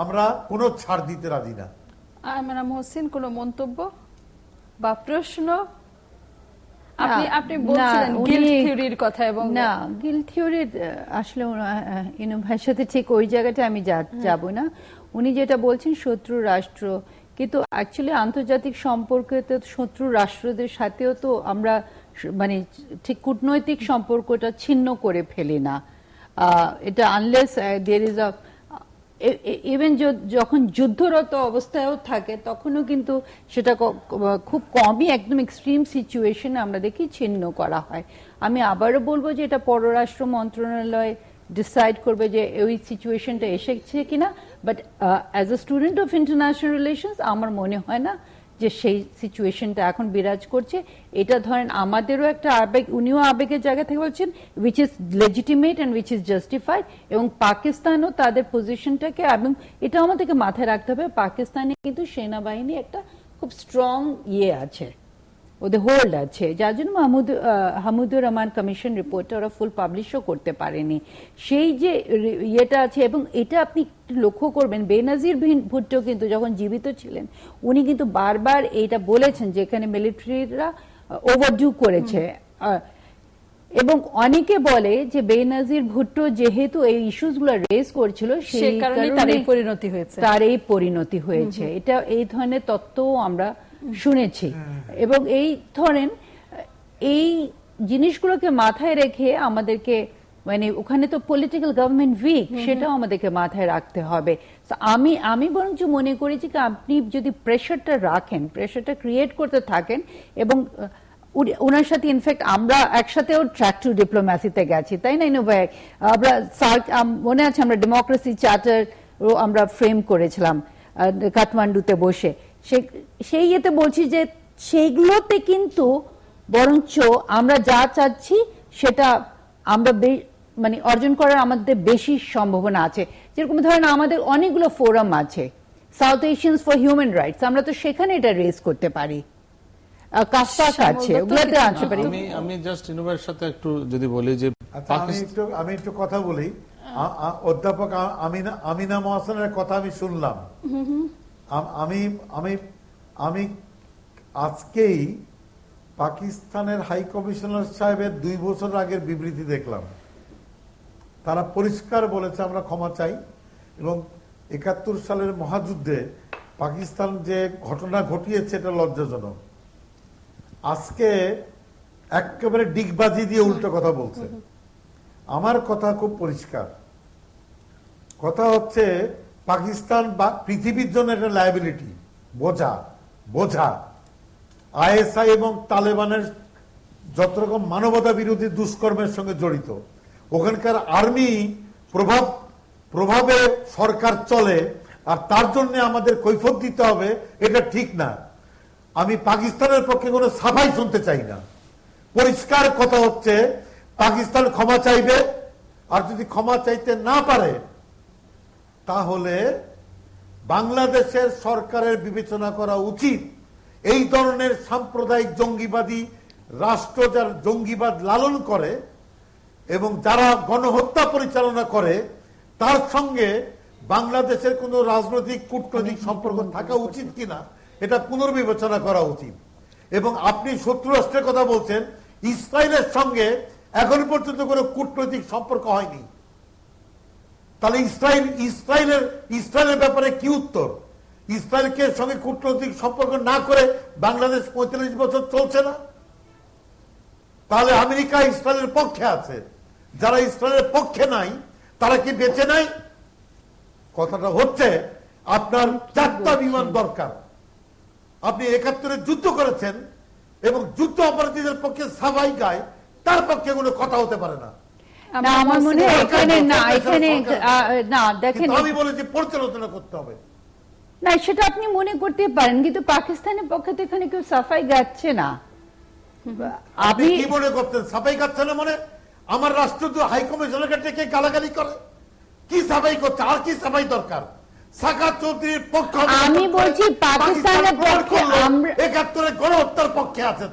আমরা কোনো ছাড় দিতে রাজি না। আয়মান মহসিন, কোনো মন্তব্য বা প্রশ্ন? আপনি বলছিলেন গিল্ট থিওরির কথা, এবং না, গিল্ট থিওরির আসলে ইনু ভাইয়ের সাথে ঠিক ওই জায়গাটা আমি যাব না। উনি যেটা বলছেন শত্রু রাষ্ট্র, কিন্তু অ্যাকচুয়ালি আন্তর্জাতিক সম্পর্কে তো শত্রু রাষ্ট্রদের সাথেও তো আমরা মানে ঠিক কূটনৈতিক সম্পর্কটা ছিন্ন করে ফেলি না। এটা unless there is a even যখন যুদ্ধরত অবস্থায়ও থাকে তখনও কিন্তু সেটা খুব কমই একদম এক্সট্রিম সিচুয়েশনে আমরা দেখি ছিন্ন করা হয়। আমি আবারও বলবো যে এটা পররাষ্ট্র মন্ত্রণালয় ডিসাইড করবে যে ওই সিচুয়েশনটা এসেছে কিনা, but as a student of international relations আমার মনে হয় না যে সেই সিচুয়েশনটা এখন বিরাজ করছে। এটা ধরেন আমাদেরও একটা আবেগ, উনিও আবেগের জায়গা থেকে বলছেন which is legitimate and which is justified, এবং পাকিস্তানও তাদের পজিশনটাকে, এবং এটা আমাদেরকে মাথায় রাখতে হবে পাকিস্তানে কিন্তু সেনাবাহিনী একটা খুব স্ট্রং আছে, ওদের হোল্ড আছে, যার জন্য হামুদুর রহমান কমিশন রিপোর্টটা ওরা ফুল পাবলিশও করতে পারেনি। সেই যে ইয়েটা আছে, এবং এটা আপনি লক্ষ্য করবেন বেনজির ভুট্টো কিন্তু যখন জীবিত ছিলেন উনি কিন্তু বারবার এইটা বলেছেন যে এখানে মিলিটারিরা ওভারডিউ করেছে, এবং অনেকে বলে যে বেনজির ভুট্টো যেহেতু এই ইস্যুসগুলো রেজ করছিল সেই কারণে তার এই পরিণতি হয়েছে। এটা এই ধরনের তত্ত্বও আমরা শুনেছি, এবং এই ধরেন এই জিনিসগুলোকে মাথায় রেখে আমাদেরকে মানে ওখানে তো পলিটিক্যাল গভর্নমেন্ট উইক, সেটাও আমাদেরকে মাথায় রাখতে হবে। আমি বরঞ্চ মনে করি যে আপনি যদি প্রেশারটা রাখেন, প্রেশারটা ক্রিয়েট করতে থাকেন এবং ওনার সাথে ইনফ্যাক্ট আমরা একসাথেও ট্র্যাক টু ডিপ্লোম্যাসিতে গেছি, তাই না? ভাই আমরা মনে আছে আমরা ডেমোক্রেসি চার্টার আমরা ফ্রেম করেছিলাম কাঠমান্ডুতে বসে। সেই ইয়েতে বলছি যে সেইগুলোতে কিন্তু বরঞ্চ আমরা যা চাচ্ছি সেটা আমরা মানে অর্জন করার আমাদের বেশি সম্ভাবনা আছে। যেরকম ধরেন আমাদের অনেকগুলো ফোরাম আছে, south Asians for human rights, আমরা তো সেখানে এটা রেজ করতে পারি, কাজটাক আছে, ওগুলোতে আনতে পারি। আমি জাস্ট ইনোভের সাথে একটু যদি বলি যে আমি একটু কথা বলি। অধ্যাপক আমিনা মহাসেনের কথা আমি শুনলাম। আমি আজকেই পাকিস্তানের হাই কমিশনার সাহেবের 2 বছর আগের বিবৃতি দেখলাম। তারা পরিষ্কার বলেছে আমরা ক্ষমা চাই, এবং 71 সালের মহাযুদ্ধে পাকিস্তান যে ঘটনা ঘটিয়েছে এটা লজ্জাজনক। আজকে একেবারে ডিগবাজি দিয়ে উল্টো কথা বলছে। আমার কথা খুব পরিষ্কার, কথা হচ্ছে পাকিস্তান বা পৃথিবীর জন্য একটা লায়াবিলিটি, বোঝা। আইএসআই এবং তালেবানের যত রকম মানবতা বিরোধী দুষ্কর্মের সঙ্গে জড়িত, ওখানকার আর্মি প্রভাবে সরকার চলে, আর তার জন্য আমাদের কৈফিয়ত দিতে হবে, এটা ঠিক না। আমি পাকিস্তানের পক্ষে কোনো সাফাই শুনতে চাই না। পরিষ্কার কথা হচ্ছে পাকিস্তান ক্ষমা চাইবে, আর যদি ক্ষমা চাইতে না পারে তাহলে বাংলাদেশের সরকারের বিবেচনা করা উচিত এই ধরনের সাম্প্রদায়িক জঙ্গিবাদী রাষ্ট্র যারা জঙ্গিবাদ লালন করে এবং যারা গণহত্যা পরিচালনা করে তার সঙ্গে বাংলাদেশের কোন রাজনৈতিক কূটনৈতিক সম্পর্ক থাকা উচিত কিনা এটা পুনর্বিবেচনা করা উচিত। এবং আপনি শত্রু রাষ্ট্রের কথা বলছেন, ইসরায়েলের সঙ্গে এখন পর্যন্ত কোনো কূটনৈতিক সম্পর্ক হয়নি, তাহলে ইসরায়েলের ব্যাপারে কি উত্তর? ইসরায়েলকে সঙ্গে কূটনৈতিক সম্পর্ক না করে বাংলাদেশ 45 বছর চলছে না? তাহলে আমেরিকা ইসরায়েলের পক্ষে আছে, যারা ইসরায়েলের পক্ষে নাই তারা কি বেঁচে নাই? কথাটা হচ্ছে আপনার 4টা বিমান দরকার। আপনি 71-এ যুদ্ধ করেছেন এবং যুদ্ধ অপরাধীদের পক্ষে সাফাই গায়, তার পক্ষে কোনো কথা হতে পারে না। আমার মনে হয় এখানে দেখেন, আমি বলেছি পর্যালোচনা করতে হবে না, সেটা আপনি মনে করতে পারেন, কিন্তু পাকিস্তানের পক্ষে তো এখানে কেউ সাফাই গাচ্ছে না। আপনি কি মনে করতেন সাফাই গাচ্ছে না? মানে আমার রাষ্ট্রদূত হাই কমিশনারকে ডেকে গালাগালি করে, কি সাফাই করছে? আর কি সাফাই দরকার? সাকাত চৌধুরীর পক্ষ, আমি বলছি পাকিস্তানের পক্ষে, 71-এ গণহত্যার পক্ষে আছে,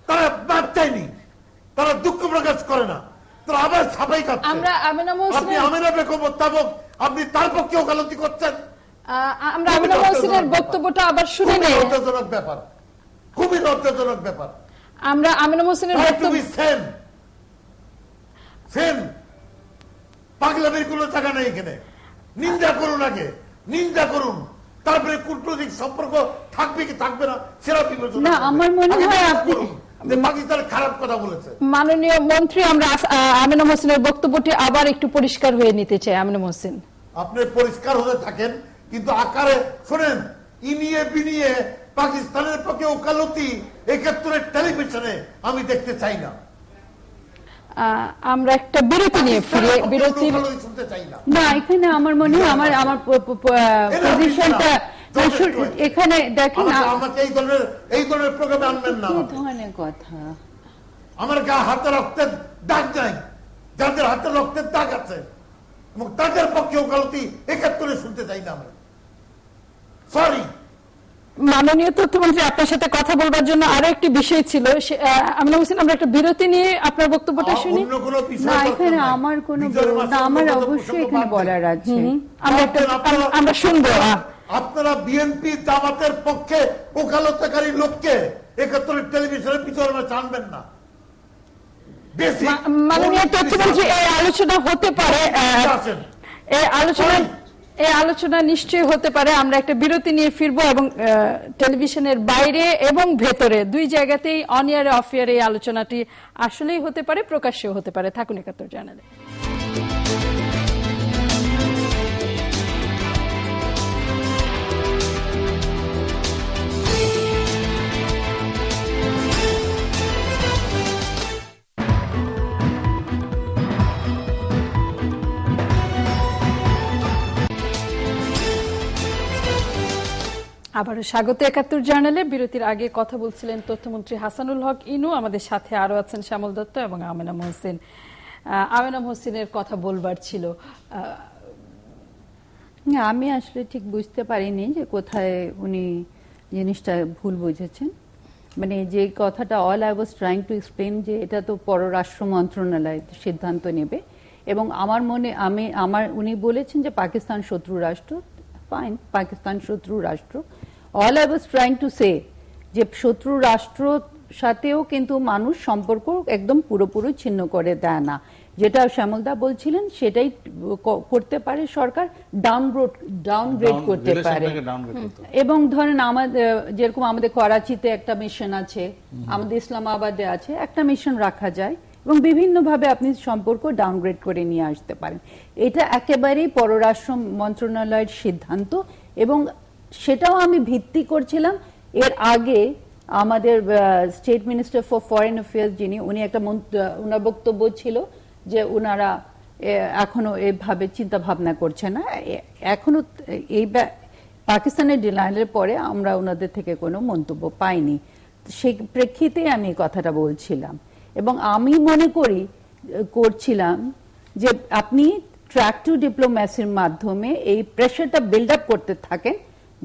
তারা বাদ চায়নি, তারা দুঃখ প্রকাশ করে না, তারা আবার সাফাই গাচ্ছে। আপনি আমিনা বেগম মোত্তাবক আপনি তার পক্ষে ওকালতি করছেন। আমরা আমিনা মহসিনের বক্তব্যটা আবার শুনে নেই। লজ্জাজনক ব্যাপার, খুবই লজ্জাজনক ব্যাপার। আমরা আমিনা মহসিনের বক্তব্য পাগলামির কোনো জায়গা নেই এখানে। নিন্দা করুন, আগে নিন্দা করুন, তারপরে কূটনৈতিক সম্পর্ক থাকবে কি থাকবে না সেটা বিবেচনা না। আমার মনে হয় আপনি পাকিস্তান খারাপ কথা বলেছে। মাননীয় মন্ত্রী, আমরা আমিনা মহসিনের বক্তব্যটি আবার একটু পরিষ্কার হয়ে নিতে চাই। আমিনা মহসিন, আপনি পরিষ্কার হতে থাকেন, কিন্তু আকারে শোনেন, ইনিয়ে বিনিয়ে পাকিস্তানের পক্ষে ওকালতি 71-এর টেলিভিশনে আমি দেখতে চাই না। আমরা একটা বিরতি নিয়ে ফিরে বিরতি শুনতে চাই না। না, এখানে আমার মনে হয় আমার পজিশনটা এখানে দেখেন, আমাকে এই ধরনের প্রোগ্রামে আনবেন না। কি ধরনের কথা? আমার গা হাতে রক্তের দাগ নাই, যাদের হাতে রক্তের দাগ আছে এবং তাদের পক্ষে ওকালতি 71-এ শুনতে চাই না আমি। সরি। মাননীয় তথ্যমন্ত্রী, আপনার সাথে কথা বলবার জন্য আরো একটি বিষয় ছিল। আমিনা হোসেন, আমরা একটা বিরতি নিয়ে আপনার বক্তব্যটা শুনি। না, এখানে আমার কোনো, আমার অবশ্যই এখানে বলার আছে, আমরা শুনবো। আপনারা বিএনপি জামাতের পক্ষে ওকালতকারী লোককে 71-এর টেলিভিশনের পিছনে টানবেন না। মাননীয় তথ্যমন্ত্রী, এই আলোচনা হতে পারে, এই আলোচনা নিশ্চয়ই হতে পারে। আমরা একটা বিরতি নিয়ে ফিরবো এবং টেলিভিশনের বাইরে এবং ভেতরে দুই জায়গাতেই অন এয়ার অফ এয়ার এই আলোচনাটি আসলেই হতে পারে, প্রকাশ্যেও হতে পারে। থাকুন 71 চ্যানেলে। আবারও স্বাগত ৭১ জার্নালে। বিরতির আগে কথা বলছিলেন তথ্যমন্ত্রী হাসানুল হক ইনু। আমাদের সাথে আরো আছেন শ্যামল দত্ত এবং আমেনা মহসিন। আমেনা মহসিনের কথা বলবার ছিল। আমি আসলে ঠিক বুঝতে পারিনি যে কোথায় উনি জিনিসটা ভুল বুঝেছেন। মানে যে কথাটা all I was trying to explain যে এটা তো পররাষ্ট্র মন্ত্রণালয় সিদ্ধান্ত নেবে, এবং উনি বলেছেন যে পাকিস্তান শত্রু রাষ্ট্র। ফাইন, পাকিস্তান শত্রু রাষ্ট্র। All I was trying to say যে শত্রু রাষ্ট্র সাথেও কিন্তু মানুষ সম্পর্ক একদম পুরোপুরি ছিন্ন করে দেয় না। যেটা শ্যামলদা বলছিলেন সেটাই করতে পারে সরকার, ডাউনগ্রেড করতে পারে। এবং ধরেন আমাদের যেরকম আমাদের করাচিতে একটা মিশন আছে, আমাদের ইসলামাবাদে আছে, একটা মিশন রাখা যায় এবং বিভিন্নভাবে আপনি সম্পর্ক ডাউনগ্রেড করে নিয়ে আসতে পারেন। এটা একেবারেই পররাষ্ট্র মন্ত্রণালয়ের সিদ্ধান্ত, এবং সেটাও আমি ভিত্তি করছিলাম এর আগে আমাদের state minister for foreign affairs যিনি, উনি একটা ওনার বক্তব্য ছিল যে ওনারা এখনো এভাবে চিন্তা ভাবনা করছে না। এখনো এই পাকিস্তানের ডিনাইলের পরে আমরা ওনাদের থেকে কোনো মন্তব্য পাইনি। সেই প্রেক্ষিতে আমি কথাটা বলছিলাম, এবং আমি মনে করছিলাম যে আপনি ট্র্যাক টু ডিপ্লোম্যাসির মাধ্যমে এই প্রেশারটা বিল্ড আপ করতে থাকেন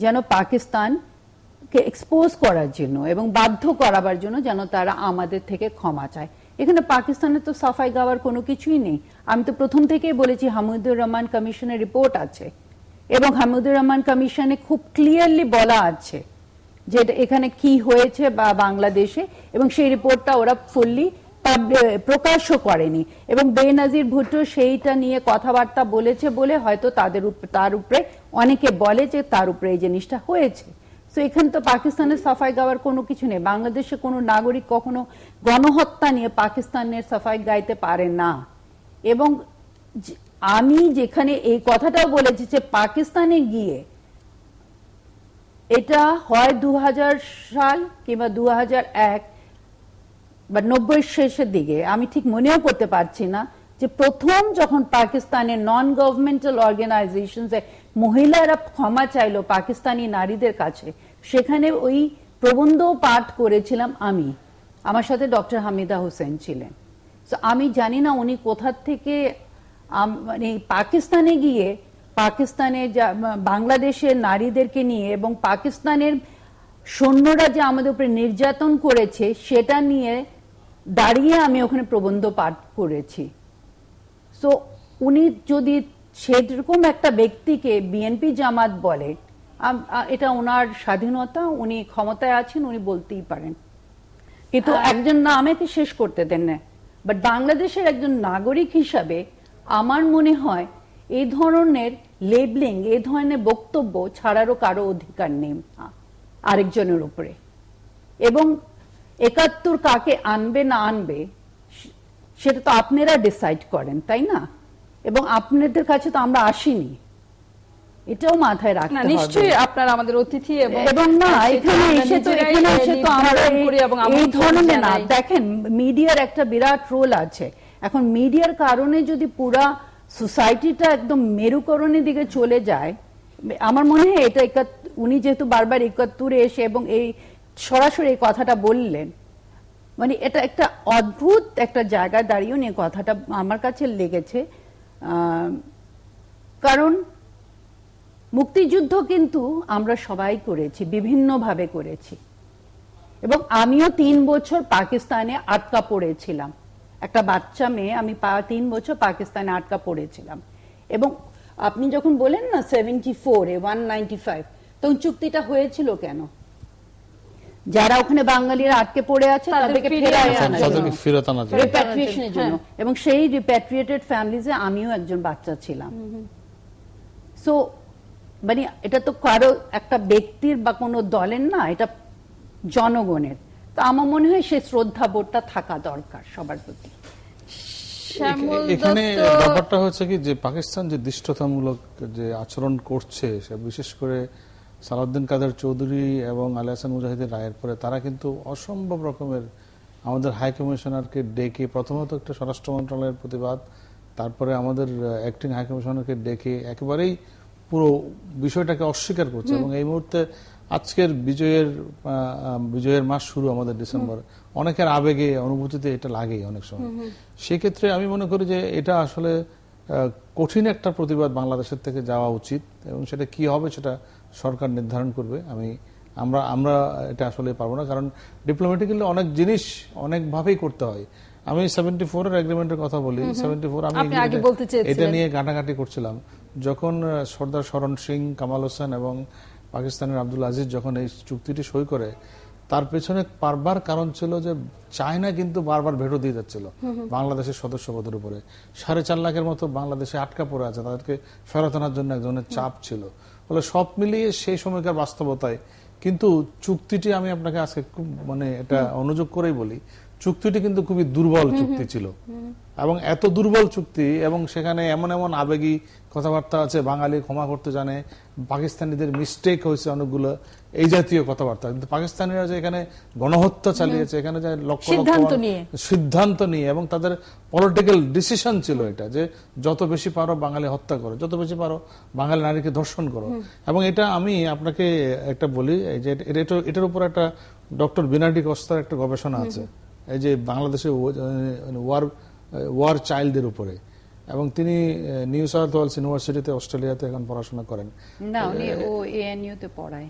যেন পাকিস্তানকে এক্সপোজ করার জন্য এবং বাধ্য করাবার জন্য যেন তারা আমাদের থেকে ক্ষমা চায়। এখানে পাকিস্তানের তো সাফাই গাওয়ার কোনো কিছুই নেই। আমি তো প্রথম থেকেই বলেছি হামিদুর রহমান কমিশনের রিপোর্ট আছে, এবং হামিদুর রহমান কমিশনে খুব ক্লিয়ারলি বলা আছে যে এখানে কি হয়েছে বা বাংলাদেশে, এবং সেই রিপোর্টটা ওরা ফুললি প্রকাশও করেনি। এবং বেনজির ভুট্টো সেইটা নিয়ে কথাবার্তা বলেছে বলে হয়তো তার উপরে অনেকে বলে যে তার উপরে এই জিনিসটা হয়েছে। তো এখানে তো পাকিস্তানের সাফাই গাওয়ার কোনো কিছু নেই। বাংলাদেশে কোনো নাগরিক কখনো গণহত্যা নিয়ে পাকিস্তানের সাফাই গাইতে পারে না। এবং আমি যেখানে এই কথাটাও বলেছি যে পাকিস্তানে গিয়ে এটা হয় 2000 সাল কিংবা 2001 বা 90 শেষের দিকে, আমি ঠিক মনেও করতে পারছি না, যে প্রথম যখন পাকিস্তানের নন গভর্নমেন্টাল অর্গানাইজেশন মহিলারা ক্ষমা চাইলো পাকিস্তানি নারীদের কাছে, সেখানে ওই প্রবন্ধ পাঠ করেছিলাম আমি, আমার সাথে ডক্টর হামিদা হোসেন ছিলেন। তো আমি জানি না উনি কোথা থেকে মানে পাকিস্তানে গিয়ে পাকিস্তানে বাংলাদেশের নারীদেরকে নিয়ে এবং পাকিস্তানের সৈন্যরা যে আমাদের উপরে নির্যাতন করেছে সেটা নিয়ে দাঁড়িয়ে আমি ওখানে প্রবন্ধ পাঠ করেছি। সো উনি যদি সেরকম একটা ব্যক্তিকে বিএনপি জামাত বলে, এটা ওনার স্বাধীনতা, উনি ক্ষমতায় আছেন, উনি বলতেই পারেন। কিন্তু একজন না, আমাকে শেষ করতে দেন না, বাট বাংলাদেশের একজন নাগরিক হিসাবে আমার মনে হয় এই ধরনের লেবলিং, এই ধরনের বক্তব্য ছাড়ারও কারো অধিকার নেই আরেকজনের উপরে। এবং ৭১ কাকে আনবে না আনবে সেটা তো আপনারা ডিসাইড করেন, তাই না? এবং আপনাদের কাছে তো আমরা আসিনি, এটাও মাথায় রাখতে হবে। নিশ্চয়ই আপনারা আমাদের অতিথি, এবং না এখানে এসে তো আমরা এই ধরনের না। দেখেন, মিডিয়ার একটা বিরাট রোল আছে। এখন মিডিয়ার কারণে যদি পুরা সোসাইটিটা একদম মেরুকরণের দিকে চলে যায়, আমার মনে হয় এটা উনি যেহেতু বারবার ৭১ এসে এবং এই সরাসরি এই কথাটা বললেন, মানে এটা একটা অদ্ভুত একটা জায়গায় দাঁড়িয়ে নিয়ে কথাটা আমার কাছে লেগেছে। কারণ মুক্তিযুদ্ধ কিন্তু আমরা সবাই করেছি, বিভিন্নভাবে করেছি, এবং আমিও ৩ বছর পাকিস্তানে আটকা পড়েছিলাম। একটা বাচ্চা মেয়ে, আমি ৩ বছর পাকিস্তানে আটকা পড়েছিলাম। এবং আপনি যখন বলেন না 74-এ 195, তখন চুক্তিটা হয়েছিল কেন? যারা ওখানে বাঙালিরা আটকে পড়ে আছে তাদেরকে ফেরত আনার জন্য, রিপ্যাট্রিয়েশনের জন্য। এবং সেই রিপ্যাট্রিয়েটেড ফ্যামিলিজে আমিও একজন বাচ্চা ছিলাম। সো মানে এটা তো কারো একটা ব্যক্তির বা কোনো দলের না, এটা জনগণের। তো আমার মনে হয় সেই শ্রদ্ধাবোধটা থাকা দরকার সবার প্রতি। এখানে ব্যাপারটা হচ্ছে কি, যে পাকিস্তান যে দৃষ্টতামূলক যে আচরণ করছে, বিশেষ করে সালাউদ্দিন কাদের চৌধুরী এবং আলী হাসান মুজাহিদের রায়ের পরে তারা কিন্তু অসম্ভব রকমের আমাদের হাই কমিশনারকে ডেকে, প্রথমত একটা স্বরাষ্ট্র মন্ত্রণালয়ের প্রতিবাদ, তারপরে আমাদের অ্যাক্টিং হাই কমিশনারকে ডেকে একেবারেই পুরো বিষয়টাকে অস্বীকার করছে। এবং এই মুহূর্তে আজকের বিজয়ের মাস শুরু আমাদের ডিসেম্বর, অনেকের আবেগে অনুভূতিতে এটা লাগে অনেক সময়। সেক্ষেত্রে আমি মনে করি যে এটা আসলে কঠিন একটা প্রতিবাদ বাংলাদেশের থেকে যাওয়া উচিত, এবং সেটা কি হবে সেটা সরকার নির্ধারণ করবে। আমরা এটা আসলে পারবো না, কারণ ডিপ্লোম্যাটিক্যালি অনেক জিনিস অনেকভাবেই করতে হয়। আমি 74 এর এগ্রিমেন্টের কথা বলি। 74 আমি এটা নিয়ে ঘাটাঘাটি করছিলাম যখন সর্দার শরণ সিং, কামাল হোসেন এবং পাকিস্তানের আব্দুল আজিজ যখন এই চুক্তিটি সই করে, তার পেছনে বারবার কারণ ছিল যে চায়না কিন্তু বারবার ভেটো দিয়ে যাচ্ছিল বাংলাদেশের সদস্যপদের উপরে। 4.5 লাখের মতো বাংলাদেশে আটকা পড়ে আছে, তাদেরকে ফেরত আনার জন্য এক ধরনের চাপ ছিল। ফলে সব মিলিয়ে সেই সময়কার বাস্তবতায় কিন্তু চুক্তিটি, আমি আপনাকে আজকে খুব এটা অনুযোগ করেই বলি, চুক্তিটি কিন্তু খুবই দুর্বল চুক্তি ছিল। এবং এত দুর্বল চুক্তি, এবং সেখানে এমন এমন আবেগী কথাবার্তা আছে, বাঙালি ক্ষমা করতে জানে, পাকিস্তানিদের মিস্টেক হয়েছে অনেকগুলো, এই জাতীয় কথাবার্তা। কিন্তু পাকিস্তানিরা যে এখানে গণহত্যা চালিয়েছে, এখানে যে লক্ষ লক্ষ সিদ্ধান্ত নিয়ে, এবং তাদের পলিটিক্যাল ডিসিশন ছিল এটা যে যত বেশি পারো বাঙালি হত্যা করো, যত বেশি পারো বাঙালি নারীকে ধর্ষণ করো। এবং এটা আমি আপনাকে একটা বলি যে এটার উপর একটা ডক্টর বিনাডি কস্তার একটা গবেষণা আছে, এই যে বাংলাদেশের ওয়ার চাইল্ডদের উপরে, এবং তিনি নিউ সাউথ ওয়েলস ইউনিভার্সিটিতে অস্ট্রেলিয়াতে এখন পড়াশোনা করেন। না, উনি এএনইউ তে পড়ায়,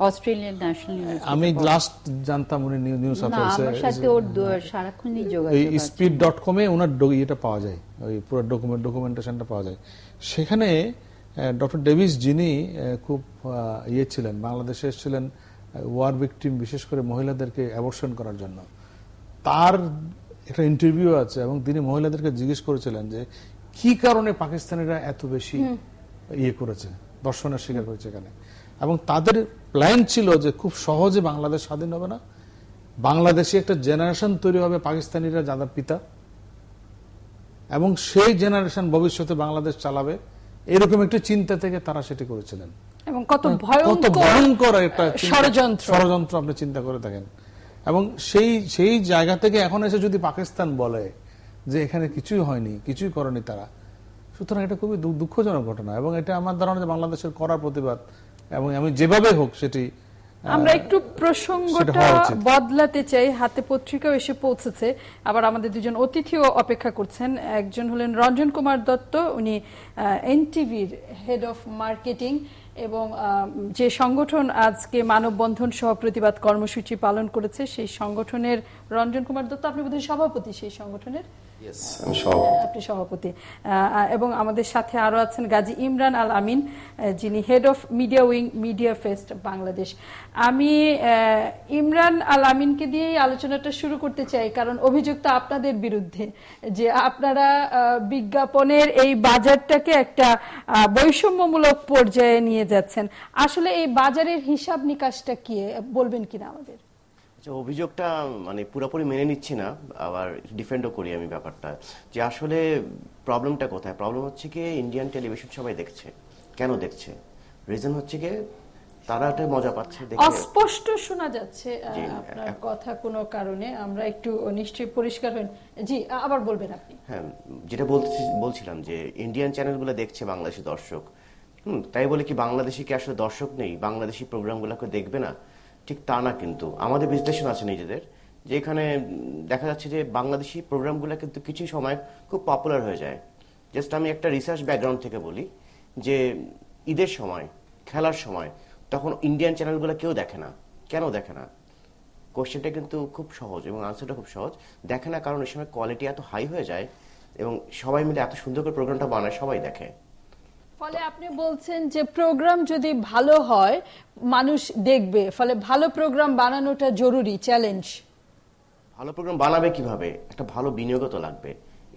অস্ট্রেলিয়ান ন্যাশনাল ইউনিভার্সিটি। আমি লাস্ট জানতাম উনি নিউ সাউথ ওয়েলসে। আমার সাথে ওর সারাক্ষণই যোগাযোগ আছে। এই speed.com এ ওনার এটা পাওয়া যায়, ওই পুরো ডকুমেন্টেশনটা পাওয়া যায়। সেখানে ডক্টর ডেভিস, যিনি খুব ছিলেন, বাংলাদেশে এসেছিলেন ওয়ার ভিকটিম, বিশেষ করে মহিলাদেরকে অ্যাবর্শন করার জন্য, তার একটা ইন্টারভিউ আছে, এবং তিনি মহিলাদেরকে জিজ্ঞেস করেছিলেন যে কি কারণে পাকিস্তানিরা এত বেশি করেছে, দর্শনের শিকার করেছে এখানে। এবং তাদের প্ল্যান ছিল যে খুব সহজে বাংলাদেশ স্বাধীন হবে না, বাংলাদেশে একটা জেনারেশন তৈরি হবে পাকিস্তানিরা যাদের পিতা, এবং সেই জেনারেশন ভবিষ্যতে বাংলাদেশ চালাবে, এরকম একটি চিন্তা থেকে তারা সেটি করেছিলেন। এবং কত ভয়ঙ্কর একটা ষড়যন্ত্র আপনি চিন্তা করে দেখেন। এবং সেই জায়গা থেকে এখন এসে যদি পাকিস্তান বলে যে এখানে কিছুই হয়নি, কিছুই করেনি তারা, সুতরাং এটা খুবই দুঃখজনক ঘটনা। এবং এটা আমার ধারণা যে বাংলাদেশের করার প্রতিবাদ, এবং আমি যেভাবে হোক সেটি। আমরা একটু প্রসঙ্গটা বদলাতে চাই, হাতে পত্রিকাও এসে পৌঁছেছে, আবার আমাদের দুজন অতিথিও অপেক্ষা করছেন। একজন হলেন রঞ্জন কুমার দত্ত, উনি এনটিভির হেড অফ মার্কেটিং, এবং যে সংগঠন আজকে মানববন্ধন সহ প্রতিবাদ কর্মসূচি পালন করেছে সেই সংগঠনের রঞ্জন কুমার দত্ত, আপনি বোধহয় সভাপতি সেই সংগঠনের। আপনি সভাপতি। এবং আমাদের সাথে আরো আছেন গাজী ইমরান আল আমিন, যিনি head of media wing, media fest Bangladesh. আমি ইমরান আল আমিনকে দিয়েই আলোচনাটা শুরু করতে চাই, কারণ অভিযোগ তো আপনাদের বিরুদ্ধে যে আপনারা বিজ্ঞাপনের এই বাজারটাকে একটা বৈষম্যমূলক পর্যায়ে নিয়ে যাচ্ছেন। আসলে এই বাজারের হিসাব নিকাশটা কি, বলবেন কিনা আমাদের? অভিযোগটা পুরোপুরি মেনে নিচ্ছি না, আবার ডিফেন্ডও করি আমি ব্যাপারটা, যে আসলে প্রবলেমটা কোথায়। প্রবলেম হচ্ছে কি, ইন্ডিয়ান টেলিভিশন সবাই দেখছে। কেন দেখছে? রিজন হচ্ছে কি, তারা একটা মজা পাচ্ছে। অস্পষ্ট শোনা যাচ্ছে আপনার কথা কোনো কারণে, আমরা একটু নিশ্চয়ই পরিষ্কার হন। জি, আবার বলবেন আপনি। হ্যাঁ, যেটা বলছিলাম যে ইন্ডিয়ান চ্যানেলগুলো দেখছে বাংলাদেশি দর্শক, তাই বলে কি বাংলাদেশি কি আসলে দর্শক নেই, বাংলাদেশি প্রোগ্রামগুলোকে দেখবে না? ঠিক তা না, কিন্তু আমাদের বিশ্লেষণ আছে নিজেদের, যে এখানে দেখা যাচ্ছে যে বাংলাদেশি প্রোগ্রামগুলো কিন্তু কিছু সময় খুব পপুলার হয়ে যায়। জাস্ট আমি একটা রিসার্চ ব্যাকগ্রাউন্ড থেকে বলি যে ঈদের সময়, খেলার সময়, তখন ইন্ডিয়ান চ্যানেলগুলো কেউ দেখে না। কেন দেখে না? কোশ্চেনটা কিন্তু খুব সহজ, এবং আনসারটা খুব সহজ। দেখে না কারণ এই সময় কোয়ালিটি এত হাই হয়ে যায়, এবং সবাই মিলে এত সুন্দর করে প্রোগ্রামটা বানায়, সবাই দেখে। ফলে আপনি বলছেন যে প্রোগ্রাম যদি ভালো হয় মানুষ দেখবে, ফলে ভালো প্রোগ্রাম বানানোটা জরুরি, চ্যালেঞ্জ। ভালো প্রোগ্রাম বানাবে কিভাবে? একটা ভালো বিনিয়োগ তো লাগবে,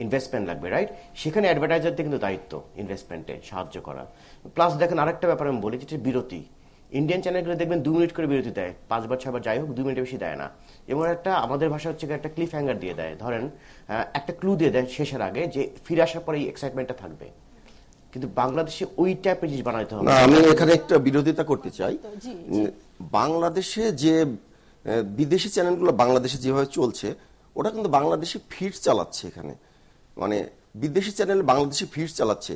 ইনভেস্টমেন্ট লাগবে, রাইট? সেখানে অ্যাডভার্টাইজারদের কিন্তু দায়িত্ব ইনভেস্টমেন্টে সাহায্য করা। প্লাস দেখেন আরেকটা ব্যাপার আমি বলি, যেটা বিরতি। ইন্ডিয়ান চ্যানেলগুলো দেখবেন 2 মিনিট করে বিরতি দেয়, 5 বার 6 বার যাই হোক, 2 মিনিটের বেশি দেয় না। এবং একটা আমাদের ভাষা হচ্ছে একটা ক্লিফ হ্যাঙ্গার দিয়ে দেয়, ধরেন একটা ক্লু দিয়ে দেয় শেষের আগে, যে ফিরে আসার পরে এই এক্সাইটমেন্টটা থাকবে। কিন্তু বাংলাদেশে ওই টাইপের জিনিস বানাইতে হবে। আমি এখানে একটা বিরোধিতা করতে চাই। বাংলাদেশে যে বিদেশি চ্যানেলগুলো বাংলাদেশে যেভাবে চলছে, ওটা কিন্তু বাংলাদেশি ফিড চালাচ্ছে। এখানে বিদেশি চ্যানেল বাংলাদেশি ফিড চালাচ্ছে।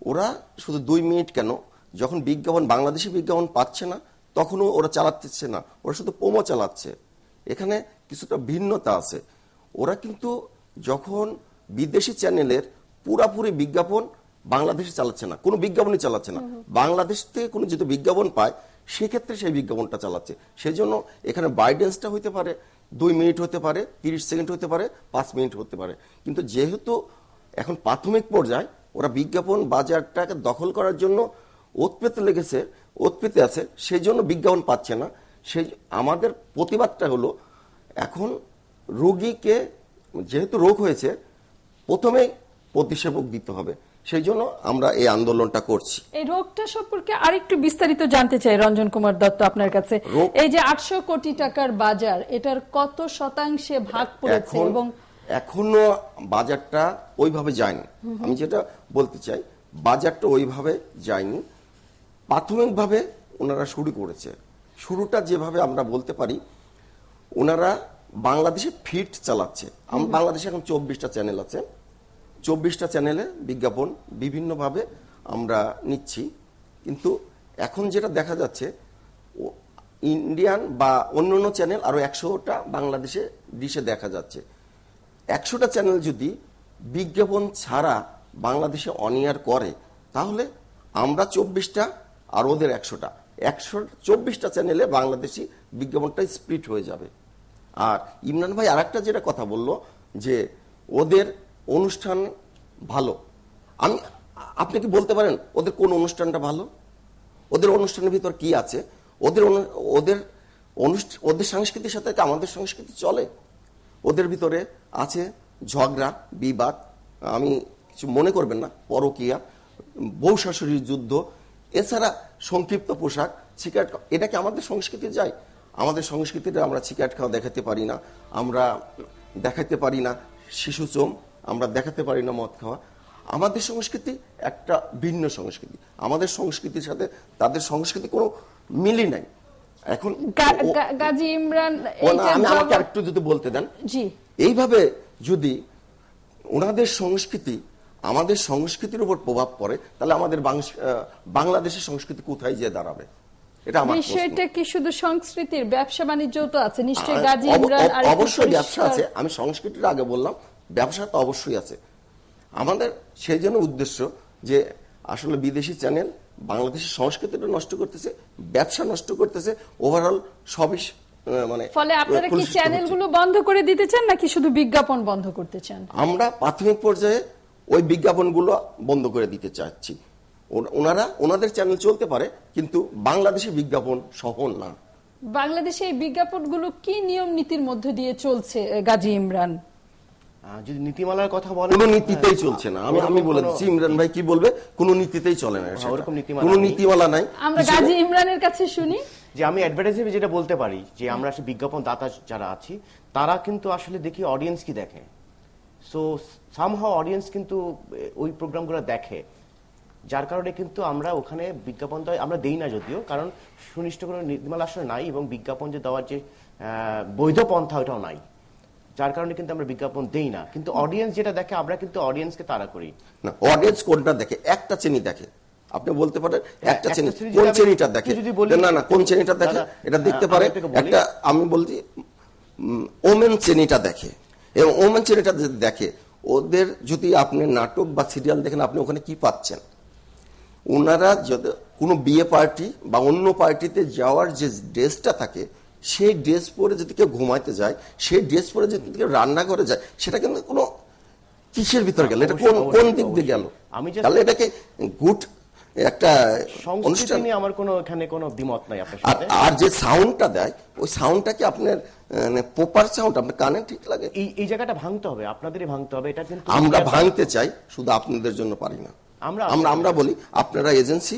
ওরা শুধু 2 মিনিট কেন, যখন বিজ্ঞাপন বাংলাদেশি বিজ্ঞাপন পাচ্ছে না তখনও ওরা চালাচ্ছে না, ওরা শুধু প্রোমো চালাচ্ছে। এখানে কিছুটা ভিন্নতা আছে। ওরা কিন্তু যখন বিদেশি চ্যানেলের পুরাপুরি বিজ্ঞাপন বাংলাদেশে চালাচ্ছে না, কোনো বিজ্ঞাপনই চালাচ্ছে না, বাংলাদেশ থেকে কোনো যদি বিজ্ঞাপন পায় সেক্ষেত্রে সেই বিজ্ঞাপনটা চালাচ্ছে। সেই জন্য এখানে বাইডেন্সটা হইতে পারে 2 মিনিট হতে পারে, 30 সেকেন্ড হতে পারে, 5 মিনিট হতে পারে। কিন্তু যেহেতু এখন প্রাথমিক পর্যায়ে ওরা বিজ্ঞাপন বাজারটাকে দখল করার জন্য ওতপেতে আছে, সেই জন্য বিজ্ঞাপন পাচ্ছে না। সেই আমাদের প্রতিবাদটা হলো এখন রোগীকে যেহেতু রোগ হয়েছে প্রথমে প্রতিষেধক দিতে হবে, সেই জন্য আমরা এই আন্দোলনটা করছি। এই রোগটা সম্পর্কে আরেকটু বিস্তারিত জানতে চাই রঞ্জন কুমার দত্ত আপনার কাছে। এই যে 800 কোটি টাকার বাজার, এটার কত শতাংশে ভাগ পড়েছে? এবং এখনো বাজারটা ওইভাবে যায়নি। আমি যেটা বলতে চাই, বাজারটা ওইভাবে যায়নি। প্রাথমিকভাবে ওনারা শুরু করেছে। শুরুটা যেভাবে আমরা বলতে পারি, ওনারা বাংলাদেশে ফিট চালাচ্ছে। বাংলাদেশে এখন 24টা চ্যানেল আছে, 24টা চ্যানেলে বিজ্ঞাপন বিভিন্নভাবে আমরা নিচ্ছি। কিন্তু এখন যেটা দেখা যাচ্ছে, ইন্ডিয়ান বা অন্যান্য চ্যানেল আরো 100টা বাংলাদেশে ডিশে দেখা যাচ্ছে। 100টা চ্যানেল যদি বিজ্ঞাপন ছাড়া বাংলাদেশে অন এয়ার করে, তাহলে আমরা 24টা আর ওদের 100টা, 124টা চ্যানেলে বাংলাদেশি বিজ্ঞাপনটা স্প্লিট হয়ে যাবে। আর ইমরান ভাই আরেকটা যেটা কথা বলল যে ওদের অনুষ্ঠান ভালো, আপনি কি বলতে পারেন ওদের কোন অনুষ্ঠানটা ভালো? ওদের অনুষ্ঠানের ভিতর কি আছে? ওদের সংস্কৃতির সাথে আমাদের সংস্কৃতি চলে? ওদের ভিতরে আছে ঝগড়া, বিবাদ, আমি কিছু মনে করবেন না, পরকীয়া, বউ শাশুড়ির যুদ্ধ, এছাড়া সংক্ষিপ্ত পোশাক, সিগারেট। এটা কি আমাদের সংস্কৃতি যায়? আমাদের সংস্কৃতিতে আমরা সিগারেট খাওয়া দেখাতে পারি না, আমরা দেখাতে পারি না শিশুচোম, আমরা দেখাতে পারি না মদ খাওয়া। আমাদের সংস্কৃতি একটা ভিন্ন সংস্কৃতি, আমাদের সংস্কৃতির সাথে তাদের সংস্কৃতি কোনো মিলই নাই। এখন গাজী ইমরান, আমাকে আরেকটু যদি বলতে দেন, এইভাবে যদি ওনাদের সংস্কৃতি আমাদের সংস্কৃতির উপর প্রভাব পড়ে, তাহলে আমাদের বাংলাদেশের সংস্কৃতি কোথায় গিয়ে দাঁড়াবে? এটা আমার বিষয়টা কি শুধু সংস্কৃতির, ব্যবসা বাণিজ্য তো আছে নিশ্চয়ই গাজী ইমরান? অবশ্যই ব্যবসা আছে, আমি সংস্কৃতির আগে বললাম, ব্যবসা তো অবশ্যই আছে। আমাদের সেই জন্য উদ্দেশ্য যে আসলে বিদেশি চ্যানেল বাংলাদেশের সংস্কৃতিটা নষ্ট করতেছে, ব্যবসা নষ্ট করতেছে, ওভারঅল সবই মানে। ফলে আপনারা কি চ্যানেলগুলো বন্ধ করে দিতে চান নাকি শুধু বিজ্ঞাপন বন্ধ করতে চান? আমরা প্রাথমিক পর্যায়ে ওই বিজ্ঞাপনগুলো বন্ধ করে দিতে চাচ্ছি। ওনাদের চ্যানেল চলতে পারে, কিন্তু বাংলাদেশে বিজ্ঞাপন সফল না। বাংলাদেশে এই বিজ্ঞাপনগুলো কি নিয়ম নীতির মধ্যে দিয়ে চলছে গাজী ইমরান? যদি নীতিমালার কথা বলেন, কোনো নীতিতেই চলছে না। আমি বলে দিচ্ছি, ইমরান ভাই কি বলবে, কোনো নীতিতেই চলে না, কোনো নীতিমালা নাই। আমরা গাজী ইমরানের কাছে শুনি। যে আমি অ্যাডভার্টাইজিং যেটা বলতে পারি, যে আমরা আসলে বিজ্ঞাপন দাতা যারা আছি, তারা কিন্তু আসলে দেখি অডিয়েন্স কি দেখে। সো সামহাও অডিয়েন্স কিন্তু ওই প্রোগ্রামগুলো দেখে, যার কারণে কিন্তু আমরা ওখানে বিজ্ঞাপন আমরা দেই না, যদিও কারণ সুনির্দিষ্ট কোনো নীতিমালা আসলে নাই, এবং বিজ্ঞাপন যে দেওয়ার যে বৈধ পন্থা ওটাও নাই, যার কারণে কিন্তু আমরা বিজ্ঞাপন দেই না। কিন্তু অডিয়েন্স যেটা দেখে, আমরা কিন্তু অডিয়েন্সকে তাড়া করি না। অডিয়েন্স কোনটা দেখে? একটা শ্রেণী দেখে। আপনি বলতে পারেন একটা শ্রেণী, কোন শ্রেণীটা দেখে? না, কোন শ্রেণীটা দেখে এটা দেখতে পারে। একটা আমি বলছি ওমেন শ্রেণীটা দেখে, এবং ওমেন শ্রেণীটা দেখে, ওদের যদি আপনি নাটক বা সিরিয়াল দেখেন, আপনি ওখানে কি পাচ্ছেন? ওনারা যদি কোনো বিয়ে পার্টি বা অন্য পার্টিতে যাওয়ার যে ড্রেসটা থাকে, সেই ড্রেস পরে যদি কেউ ঘুমাইতে যায়, সেই ড্রেস পরে যদি কেউ রান্না করে যায়, সেটা কিন্তু কোনো কিসের ভিতরে গেল? এটা কোন দিক দিয়ে গেল? তাহলে এটাকে গুড একটা অনুষ্ঠান নিয়ে আমার কোনো এখানে কোনো দ্বিমত নাই আপনার সাথে। আর যে সাউন্ডটা দেয়, ওই সাউন্ডটা কি আপনার প্রপার সাউন্ড আপনার কানে ঠিক লাগে? এই জায়গাটা ভাঙতে হবে, আপনাদেরই ভাঙতে হবে। এটা কিন্তু আমরা ভাঙতে চাই, শুধু আপনাদের জন্য পারি না। আমরা বলি আপনারা এজেন্সি,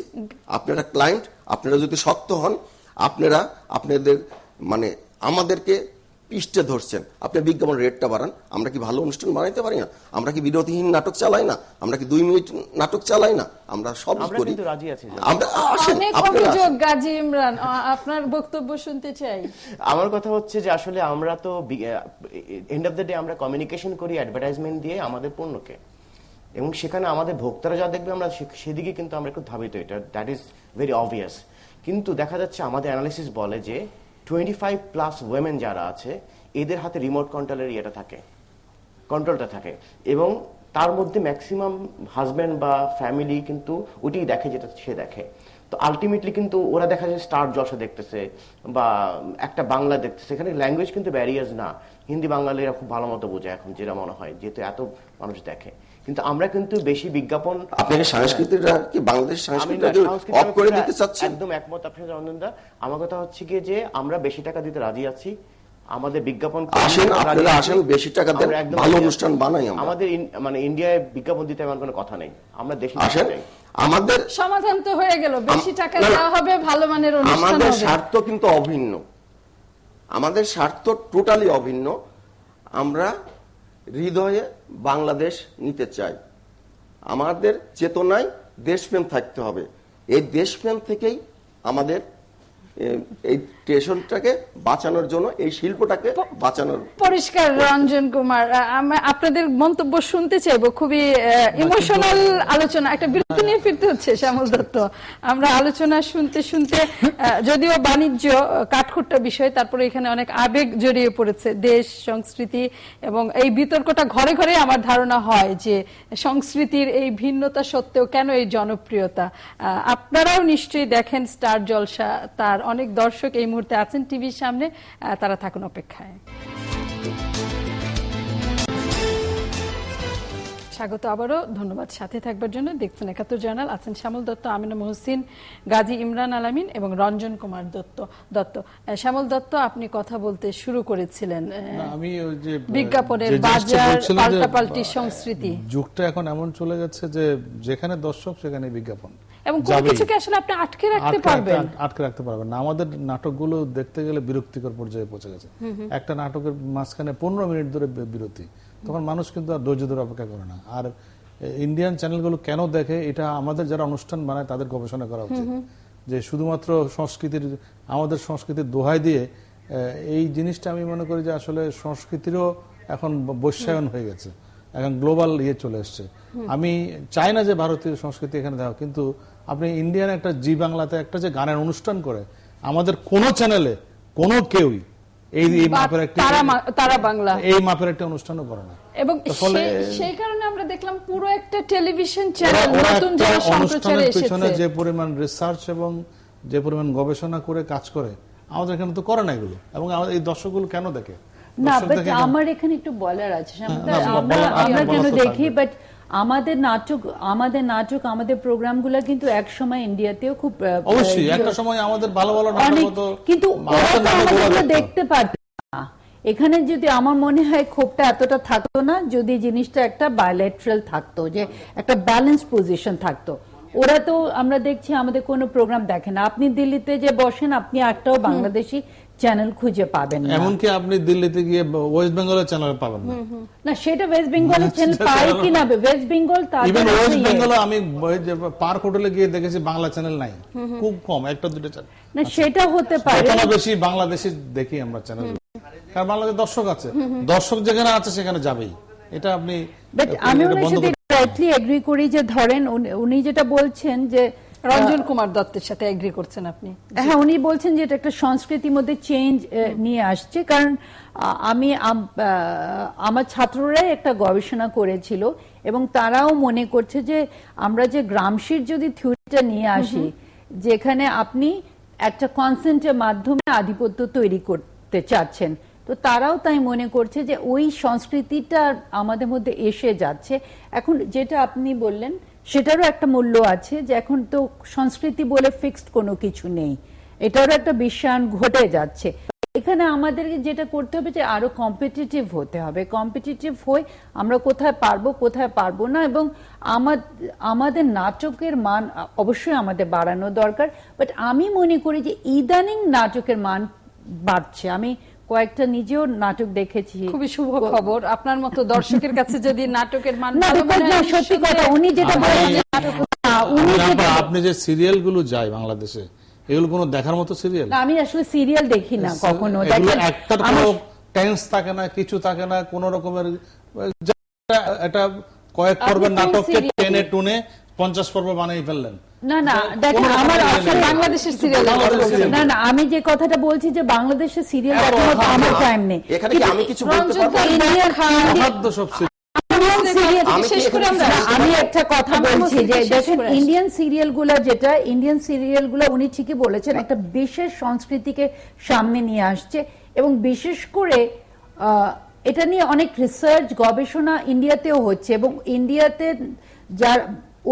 আপনারা ক্লায়েন্ট, আপনারা যদি শক্ত হন, আপনারা আপনাদের মানে আমাদেরকে পিষ্টে ধরছেন, আপনি বিজ্ঞাপন রেটটা বাড়ান। আমরা কি ভালো অনুষ্ঠান বানাইতে পারি না? আমরা কি বিরতিহীন নাটক চালাই না? আমরা কি 2 মিনিট নাটক চালাই না? আমরা সব করি। গাজী ইমরান, আপনার বক্তব্য শুনতে চাই। আমার কথা হচ্ছে যে আসলে আমরা তো এন্ড অফ দ্য ডে আমরা কমিউনিকেশন করি অ্যাডভার্টাইজমেন্ট দিয়ে আমাদের পণ্যকে, এবং সেখানে আমাদের ভোক্তারা যা দেখবে আমরা সেদিকে কিন্তু আমরা একটু ধাবিত, এটা দ্যাট ইজ ভেরি অবভিয়াস। কিন্তু দেখা যাচ্ছে আমাদের অ্যানালিসিস বলে যে 25+ ওয়েমেন যারা আছে এদের হাতে রিমোট কন্ট্রোলের কন্ট্রোলটা থাকে, এবং তার মধ্যে ম্যাক্সিমাম হাজব্যান্ড বা ফ্যামিলি কিন্তু ওটাই দেখে যেটা সে দেখে। তো আলটিমেটলি কিন্তু ওরা দেখা যায় স্টার জলসা দেখতেছে বা একটা বাংলা দেখতেছে, এখানে ল্যাঙ্গুয়েজ কিন্তু ব্যারিয়ার্স না, হিন্দি বাঙালিরা খুব ভালো মতো বোঝে এখন, যেটা মনে হয়, যেহেতু এত মানুষ দেখে। কিন্তু আমরা কিন্তু বেশি বিজ্ঞাপন, আপনাকে সংস্কৃতিটা কি বাংলাদেশ সংস্কৃতিটাকে অফ করে দিতে চাচ্ছেন? একদম একমত আপনার সাথে রঞ্জনদা। আমার কথা হচ্ছে কি যে আমরা বেশি টাকা দিতে রাজি আছি, আমাদের বিজ্ঞাপন আসেন, আপনারা আসেন, বেশি টাকা দেন, ভালো অনুষ্ঠান বানাই আমরা। আমাদের মানে ইন্ডিয়ায় বিজ্ঞাপন দিতে এমন কোনো কথা নেই, আমরা দেশে আসেন। আমাদের সমাধান তো হয়ে গেল, বেশি টাকা দেওয়া হবে, ভালো মানের অনুষ্ঠান হবে। আমাদের স্বার্থ কিন্তু অভিন্ন, আমাদের স্বার্থ টোটালি অভিন্ন। আমরা হৃদয়ে বাংলাদেশ নিতে চাই, আমাদের চেতনায় দেশপ্রেম থাকতে হবে। এই দেশপ্রেম থেকেই আমাদের এই স্টেশনটাকে বাঁচানোর জন্য, এই শিল্পটাকে বাঁচানোর। পরিষ্কার রঞ্জন কুমার, আপনাদের মন্তব্য শুনতে চাইবো। খুবই ইমোশনাল আলোচনা, একটা বিরতি নিয়ে ফিরতে হচ্ছে শ্যামল দত্ত। আমরা আলোচনা শুনতে শুনতে, যদিও বাণিজ্য কাঠখুট্টা বিষয়, তারপরে এখানে অনেক আবেগ জড়িয়ে পড়েছে, দেশ, সংস্কৃতি, এবং এই বিতর্কটা ঘরে ঘরে আমার ধারণা হয় যে সংস্কৃতির এই ভিন্নতা সত্ত্বেও কেন এই জনপ্রিয়তা। আপনারাও নিশ্চয়ই দেখেন স্টার জলসা, তার অনেক দর্শক এই মুহূর্তে আছেন টিভির সামনে, তারা থাকুন অপেক্ষায়। স্বাগত আবারও, ধন্যবাদ সাথে থাকবার জন্য। দেখছেন 71 জার্নাল, আছেন শ্যামল দত্ত, আমিনা মহসিন, গাজী ইমরান আলামিন এবং রঞ্জন কুমার দত্ত। শ্যামল দত্ত, আপনি কথা বলতে শুরু করেছিলেন আমি ওই যে বিজ্ঞাপনের বাজার, পাল্টাপাল্টি সংস্কৃতি। যুগটা এখন এমন চলে যাচ্ছে যে যেখানে দর্শক সেখানে বিজ্ঞাপন, এবং কোনো কিছুকে আসলে আপনি আটকে রাখতে পারবেন না। আমাদের নাটকগুলো দেখতে গেলে বিরক্তিকর পর্যায়ে পৌঁছে গেছে। একটা নাটকের মাঝখানে 15 মিনিট ধরে বিরতি, তখন মানুষ কিন্তু আর ধৈর্য ধরে অপেক্ষা করে না। আর ইন্ডিয়ান চ্যানেলগুলো কেন দেখে, এটা আমাদের যারা অনুষ্ঠান বানায় তাদের গবেষণা করা উচিত, যে শুধুমাত্র আমাদের সংস্কৃতির দোহাই দিয়ে এই জিনিসটা, আমি মনে করি যে আসলে সংস্কৃতিরও এখন বৈশ্বায়ন হয়ে গেছে, এখন গ্লোবাল চলে এসছে। আমি চাই না যে ভারতীয় সংস্কৃতি এখানে দেখো, কিন্তু আপনি ইন্ডিয়ান একটা জি বাংলাতে একটা যে গানের অনুষ্ঠান করে, আমাদের কোন চ্যানেলে কোনো কেউই এই মাপের একটা অনুষ্ঠানও করে না। এবং সেই কারণে আমরা দেখলাম পুরো একটা টেলিভিশন চ্যানেল নতুন যারা সম্প্রচারে এসেছে, যে পরিমাণ রিসার্চ এবং যে পরিমাণ গবেষণা করে কাজ করে, আমাদের এখানে তো করে না এগুলো। এবং আমাদের এই দর্শকগুলো কেন দেখে না? বাট আমার এখানে একটু বলার আছে, আমরা কেন দেখি, বাট আমাদের নাটক আমাদের প্রোগ্রামগুলো কিন্তু এক সময় ইন্ডিয়াতেও খুব, অবশ্যই একটা সময় আমাদের ভালো ভালো নাটক হতো, কিন্তু দেখতে পারতো না। এখানে যদি আমার মনে হয় ক্ষোভটা এতটা থাকতো না যদি জিনিসটা একটা বায়োলেট্রাল থাকতো, যে একটা ব্যালেন্স পজিশন থাকতো। ওরা তো আমরা দেখছি আমাদের কোনো প্রোগ্রাম দেখে না। আপনি দিল্লিতে যে বসেন, আপনি একটাও বাংলাদেশি চ্যানেল খুঁজে পাবেন না। এমনকি আপনি দিল্লিতে গিয়ে ওয়েস্ট বেঙ্গলের চ্যানেল পাবেন না। সেটা ওয়েস্ট বেঙ্গলের চ্যানেল পাই কিনা, ওয়েস্ট বেঙ্গল, ওয়েস্ট বেঙ্গলে আমি পার্ক হোটেলে গিয়ে দেখেছি বাংলা চ্যানেল নাই, খুব কম, একটা দুটো চ্যানেল। না, সেটা হতে পারে, বেশি বাংলাদেশি দেখি আমরা চ্যানেল, কারণ বাংলাদেশ দর্শক আছে, দর্শক যেখানে আছে সেখানে যাবেই। এটা আপনি, আমি ওনার সাথে ডাইরেক্টলি এগ্রি করি যে ধরেন উনি যেটা বলছেন যে রঞ্জন কুমার দত্তের সাথে এগ্রি করছেন আপনি। হ্যাঁ, উনি বলছেন যে এটা একটা সংস্কৃতির মধ্যে চেঞ্জ নিয়ে আসছে। কারণ আমি আমার ছাত্ররাই একটা গবেষণা করেছিল এবং তারাও মনে করছে যে আমরা যে গ্রামশির যদি থিওরিটা নিয়ে আসি, যেখানে আপনি একটা কনসেন্টের মাধ্যমে আধিপত্য তৈরি করতে চাচ্ছেন, তো তারাও তাই মনে করছে যে ওই সংস্কৃতিটা আমাদের মধ্যে এসে যাচ্ছে। এখন যেটা আপনি বললেন সেটারও একটা মূল্য আছে, যে এখন তো সংস্কৃতি বলে ফিক্সড কোনো কিছু নেই, এটারও একটা বিশ্বায়ন ঘটে যাচ্ছে। এখানে আমাদেরকে যেটা করতে হবে যে আরো কম্পিটিটিভ হতে হবে। কম্পিটিটিভ হয়ে আমরা কোথায় পারবো না, এবং আমাদের নাটকের মান অবশ্যই আমাদের বাড়ানো দরকার। বাট আমি মনে করি যে ইদানিং নাটকের মান বাড়ছে। আমি কয়েকটা নিজেও নাটক দেখেছি। খুবই শুভ খবর। আপনার মতো দর্শকের কাছে যদি নাটকের মান, সত্যি কথা, উনি যেটা বলেন, আপনি যে সিরিয়াল গুলো যায় বাংলাদেশে, এগুলো কোনো দেখার মতো সিরিয়াল? আমি আসলে সিরিয়াল দেখি না কখনো। একটা টেন্স থাকে না, কিছু থাকে না, কোন রকমের একটা কয়েক পর্বের আপনি কোন নাটককে serial? টেনে টুনে 50 পর্ব বানিয়ে ফেললেন। না না দেখেন আমার আসলে বাংলাদেশের সিরিয়াল না না আমি যে কথাটা বলছি যে বাংলাদেশের সিরিয়াল দেখার মতো আমার টাইম নেই। এখানে কি আমি কিছু বলতে পারবো? অবাধ্য সব আমি একটা কথা বলছি যে দেখেন ইন্ডিয়ান সিরিয়াল গুলা যেটা ইন্ডিয়ান সিরিয়াল গুলা উনি ঠিকই বলেছেন একটা বিশেষ সংস্কৃতিকে সামনে নিয়ে আসছে এবং বিশেষ করে এটা নিয়ে অনেক রিসার্চ গবেষণা ইন্ডিয়াতেও হচ্ছে এবং ইন্ডিয়াতে যার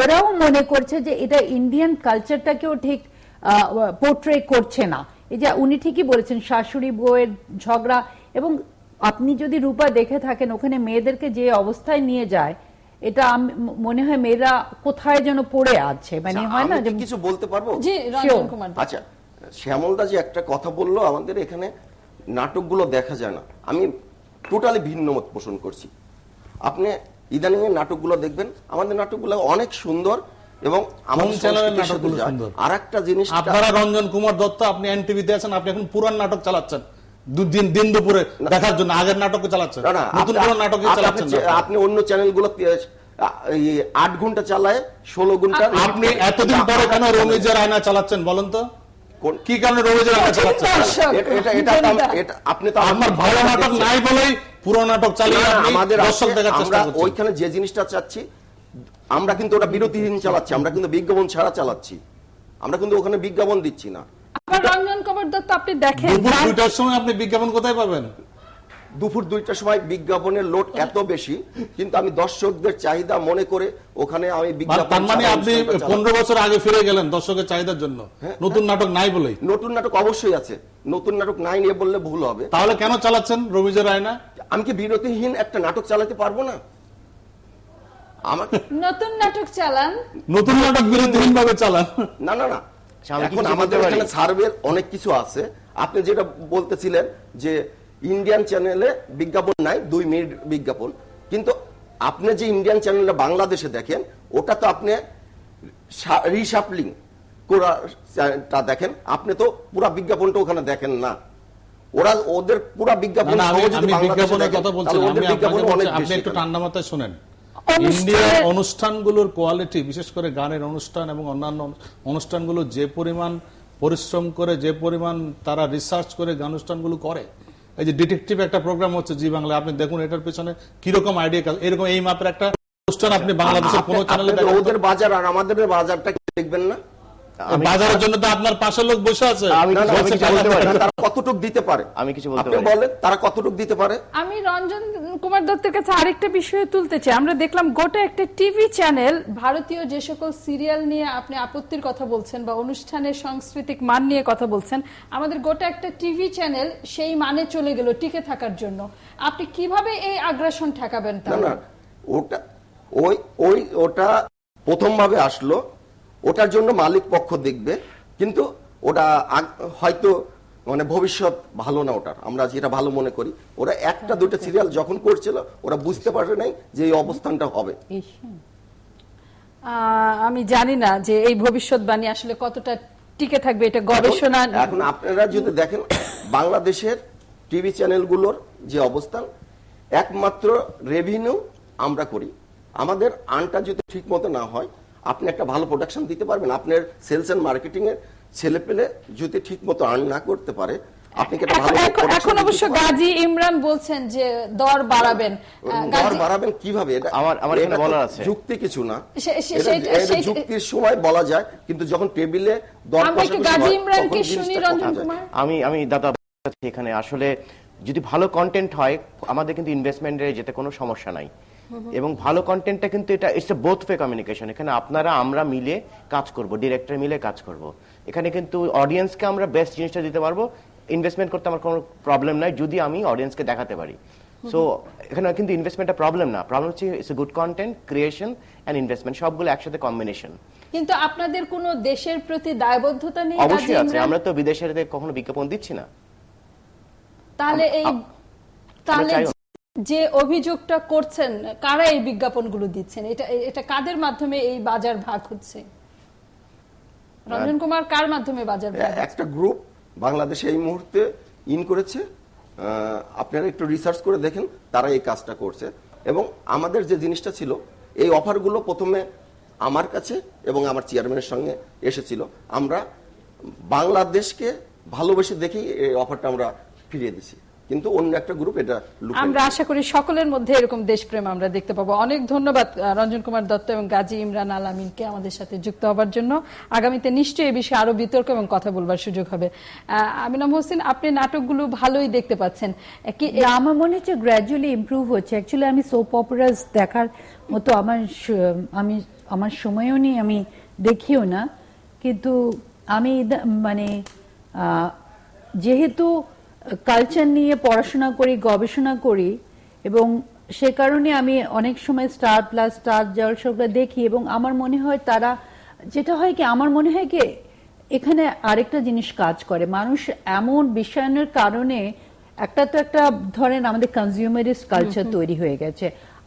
ওরাও মনে করছে যে এটা ইন্ডিয়ান কালচারটাকেও ঠিক পোর্ট্রে করছে না। এই যে উনি ঠিকই বলেছেন শাশুড়ি বউয়ের ঝগড়া এবং আপনি যদি রূপা দেখে থাকেন ওখানে মেয়েদেরকে যে অবস্থায় নিয়ে যায় এটা মনে হয় মেয়েরা কোথায় যেন পড়ে আছে মানে হয় না যে কিছু বলতে পারবো? জি রঞ্জন কুমার। আচ্ছা শ্যামলদা যে একটা কথা বললো আমাদের এখানে নাটকগুলো দেখা যায় না, আমি টোটালি ভিন্ন মত পোষণ করছি। আপনি ইদানিং এর নাটকগুলো দেখবেন, আমাদের নাটকগুলো অনেক সুন্দর এবং আমাদের চ্যানেলের নাটকগুলো সুন্দর। আরেকটা জিনিস আপনারা রঞ্জন কুমার দত্ত আপনি এনটিভিতে আছেন, আপনি এখন পুরান নাটক চালাচ্ছেন দিন দুপুরে দেখার জন্য, আগের নাটক চালাচ্ছেন, নতুন কোন নাটক চালাচ্ছেন না। আপনি অন্য চ্যানেলগুলো 8 ঘন্টা চালায় 16 ঘন্টা। আপনি এতদিন পরে কেন রমিজের আয়না চালাচ্ছেন বলেন তো? কি কারণে রমিজের আয়না চালাচ্ছেন? আপনি তো আমার ভালো নাটক নাই বলেই পুরো নাটক চালিয়ে আমাদের দর্শক দেখার চেষ্টা করছেন। ওইখানে যে জিনিসটা চাচ্ছি আমরা কিন্তু ওটা বিরতিহীন চালাচ্ছি, আমরা কিন্তু বিজ্ঞাপন ছাড়া চালাচ্ছি, আমরা কিন্তু ওখানে বিজ্ঞাপন দিচ্ছি না। রঞ্জন কুমার দত্ত আপনি দেখেন দুপুর 2টার সময় আপনি বিজ্ঞাপন কোথায় পাবেন? দুপুর 2টার সময় বিজ্ঞাপনের লোড এত বেশি, কিন্তু আমি দর্শকদের চাহিদা মনে করে ওখানে আমি বিজ্ঞাপন। তার মানে আপনি 15 বছর আগে ফিরে গেলেন দর্শকের চাহিদার জন্য, নতুন নাটক নাই বলেই। নতুন নাটক অবশ্যই আছে, নতুন নাটক নাই নিয়ে বললে ভুল হবে। তাহলে কেন চালাচ্ছেন রমিজের আয়না? আমি কি বিরতিহীন একটা নাটক চালাতে পারবো না? নতুন নাটক চালান, নতুন নাটক বিরতিহীন ভাবে চালান। না না না, এখন আমাদের এখানে সার্ভের অনেক কিছু আছে। আপনি যেটা বলতেছিলেন যে ইন্ডিয়ান চ্যানেলে বিজ্ঞাপন নাই, 2 মিনিট বিজ্ঞাপন, কিন্তু আপনি যে ইন্ডিয়ান চ্যানেলটা বাংলাদেশে দেখেন ওটা তো আপনি রিশাফলিং করাটা দেখেন, আপনি তো পুরো বিজ্ঞাপনটা ওখানে দেখেন না। ওরা ওদের পুরো বিজ্ঞাপন বিজ্ঞাপনের কথা বলছি, আপনি একটু ঠান্ডা মাথায় শুনেন। ইন্ডিয়ার অনুষ্ঠানগুলোর কোয়ালিটি, বিশেষ করে গানের অনুষ্ঠান এবং অন্যান্য অনুষ্ঠানগুলো যে পরিমাণ পরিশ্রম করে, যে পরিমাণ তারা রিসার্চ করে অনুষ্ঠানগুলো করে, এই যে ডিটেকটিভ একটা প্রোগ্রাম হচ্ছে জি বাংলা, আপনি দেখুন এটার পেছনে কিরকম আইডিয়া, এরকম এই মাপের একটা অনুষ্ঠান আপনি বাংলাদেশের কোন চ্যানেলে দেখেন? ওদের বাজার আর আমাদের বাজারটা দেখবেন না? বাজারের জন্য তো আপনার পাশের লোক বসে আছে, তারা কতটুকু দিতে পারে? আমি কিছু বলতে বলেন, তারা কতটুকু দিতে পারে? আমি রঞ্জন কুমার দত্তের কাছে আরেকটা বিষয় তুলতে চাই। আমরা দেখলাম গোটা একটা টিভি চ্যানেল ভারতীয় যে সকল সিরিয়াল নিয়ে আপনি আপত্তির কথা বলছেন বা অনুষ্ঠানের সাংস্কৃতিক মান নিয়ে কথা বলছেন, আমাদের গোটা একটা টিভি চ্যানেল সেই মানে চলে গেল টিকে থাকার জন্য। আপনি কিভাবে এই আগ্রাসন ঠেকাবেন? না ওটা ওটা প্রথম ভাবে আসলো, ওটার জন্য মালিক পক্ষ দেখবে, কিন্তু ওটা হয়তো মানে ভবিষ্যৎ ভালো না ওটার, আমরা যেটা ভালো মনে করি। ওরা 1-2টা সিরিয়াল যখন করছিল ওরা বুঝতে পারে নাই যে এই অবস্থানটা হবে। আমি জানি না যে এই ভবিষ্যৎবাণী আসলে কতটা টিকে থাকবে, এটা গবেষণা। এখন আপনারা যদি দেখেন বাংলাদেশের টিভি চ্যানেলগুলোর যে অবস্থান, একমাত্র রেভিনিউ আমরা করি, আমাদের আনটা যদি ঠিক মতো না হয়, আপনি একটা ভালো প্রোডাকশন দিতে পারবেন, আপনার সেলস এন্ড মার্কেটিং এর ছেলে পেলে যদি ঠিক মতো আর্ন না করতে পারে, আপনি কি একটা ভালো এখন অবশ্য গাজী ইমরান বলছেন যে দর বাড়াবেন। দর বাড়াবেন কিভাবে? এটা আমার এখানে বলার আছে, যুক্তি কিছু না, এটা যুক্তির সময় বলা যায়, কিন্তু যখন টেবিলে দর গাজী ইমরানকে শুনি। রঞ্জন কুমার, আমি দাদা এখানে আসলে যদি ভালো কন্টেন্ট হয় আমাদের কিন্তু ইনভেস্টমেন্টে যেতে কোনো সমস্যা নাই, এবং ভালো কন্টেন্টটা কিন্তু এটা it's a both way communication. এখানে আপনারা আমরা মিলে কাজ করব, ডিরেক্টর মিলে কাজ করব, এখানে কিন্তু অডিয়েন্সকে আমরা বেস্ট জিনিসটা দিতে পারবো। ইনভেস্টমেন্ট করতে আমার কোনো প্রবলেম নাই যদি আমি অডিয়েন্সকে দেখাতে পারি। সো এখানে কিন্তু ইনভেস্টমেন্টটা প্রবলেম না, প্রবলেম হচ্ছে it's a good content creation and investment, সবগুলো একসাথে কম্বিনেশন। কিন্তু আপনাদের কোনো দেশের প্রতি দায়বদ্ধতা নেই? অবশ্যই আছে, আমরা তো বিদেশের কখনো বিজ্ঞাপন দিচ্ছি না। তাহলে যে অভিযোগটা করছেন, কারা এই বিজ্ঞাপনগুলো দিচ্ছেন? এটা কাদের মাধ্যমে এই বাজার ভাগ হচ্ছে? রঞ্জন কুমার, কার মাধ্যমে বাজার ভাগ? একটা গ্রুপ বাংলাদেশে এই মুহূর্তে ইন করেছে, আপনারা একটু রিসার্চ করে দেখেন, তারা এই কাজটা করছে। এবং আমাদের যে জিনিসটা ছিল এই অফারগুলো প্রথমে আমার কাছে এবং আমার চেয়ারম্যানের সঙ্গে এসেছিল। আমরা বাংলাদেশকে ভালোবেসে দেখেই এই অফারটা আমরা ফিরিয়ে দিছি, কিন্তু অন্য একটা গ্রুপ এটা লুকিয়ে আমরা আশা করি সকলের মধ্যে এরকম দেশপ্রেম আমরা দেখতে পাবো। অনেক ধন্যবাদ রঞ্জন কুমার দত্ত এবং গাজী ইমরান আল আমিনকে আমাদের সাথে যুক্ত হবার জন্য। আগামীতে নিশ্চয়ই এই বিষয়ে আরো বিতর্ক এবং কথা বলবার সুযোগ হবে। আমিনা মহসিন, আপনি নাটকগুলো ভালোই দেখতে পাচ্ছেন কি? আমার মনে হচ্ছে গ্র্যাজুয়ালি ইমপ্রুভ হচ্ছে। অ্যাকচুয়ালি আমি সোপ অপেরাস দেখার মতো আমার সময়ও নেই, আমি দেখিও না, কিন্তু আমি মানে যেহেতু কালচার নিয়ে পড়াশোনা করি, গবেষণা করি, এবং সে কারণে আমি অনেক সময় স্টার প্লাস, স্টার জলসবটা দেখি, এবং আমার মনে হয় তারা যেটা হয় কি, আমার মনে হয় কি এখানে আরেকটা জিনিস কাজ করে। মানুষ এমন বিশ্বায়নের কারণে একটা তো একটা ধরেন আমাদের কনজিউমারিস্ট কালচার তৈরি হয়ে গেছে,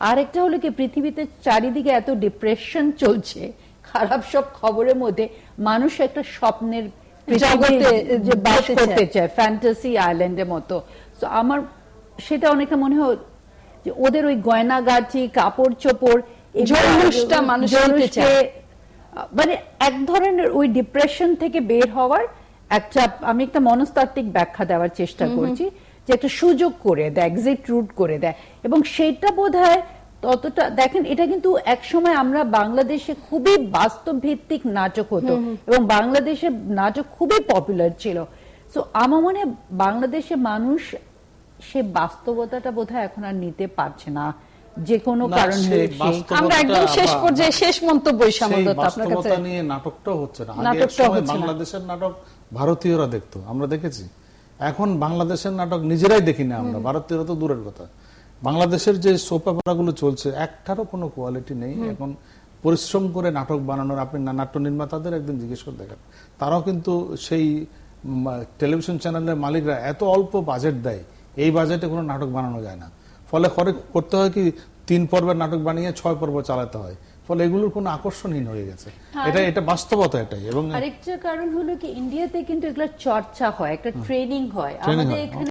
আরেকটা হলো কি পৃথিবীতে চারিদিকে এত ডিপ্রেশন চলছে, খারাপ সব খবরের মধ্যে মানুষ একটা স্বপ্নের জগতে যে বাস করতে চায়, ফ্যান্টাসি আইল্যান্ডের মতো। তো আমার সেটা অনেকে মনে হয় যে ওদের ওই গয়নাগাটি, কাপড় চোপড়, মানে এক ধরনের ওই ডিপ্রেশন থেকে বের হওয়ার একটা, আমি একটা মনস্তাত্ত্বিক ব্যাখ্যা দেওয়ার চেষ্টা করছি, যে একটা সুযোগ করে দেয়, এক্সিট রুট করে দেয়। এবং সেটা বোধহয় ততটা, দেখেন এটা কিন্তু এক সময় আমরা বাংলাদেশে খুবই বাস্তব ভিত্তিক নাটক হতো, এবং বাংলাদেশের নাটক খুবই পপুলার ছিল। তো আমার মনে হয় বাংলাদেশে মানুষ সে বাস্তবতাটা বোধহয় এখন আর নিতে পারছে না, যে কোনো কারণ আমরা একদম শেষ পর্যায়ে শেষ মন্তব্য আপনার কাছে নিয়ে নাটকটাও হচ্ছে না। বাংলাদেশের নাটক ভারতীয়রা দেখতো, আমরা দেখেছি। এখন বাংলাদেশের নাটক নিজেরাই দেখি না আমরা, ভারতীয়রা তো দূরের কথা। বাংলাদেশের যে সোপ অপেরাগুলো চলছে একটারও কোনো কোয়ালিটি নেই। এখন পরিশ্রম করে নাটক বানানোর, আপনি নাট্য নির্মাতাদের একদিন জিজ্ঞেস করে দেখেন, তারাও কিন্তু সেই টেলিভিশন চ্যানেলের মালিকরা এত অল্প বাজেট দেয়, এই বাজেটে কোনো নাটক বানানো যায় না। ফলে করতে হয় কি 3 পর্বের নাটক বানিয়ে 6 পর্ব চালাতে হয়, ফলে এগুলোর কোনো আকর্ষণহীন হয়ে গেছে। এটা বাস্তবতা এটাই। এবং আরেকটা কারণ হলো কি ইন্ডিয়াতে কিন্তু এগুলো চর্চা হয়, একটা ট্রেনিং হয়, আমাদের এখানে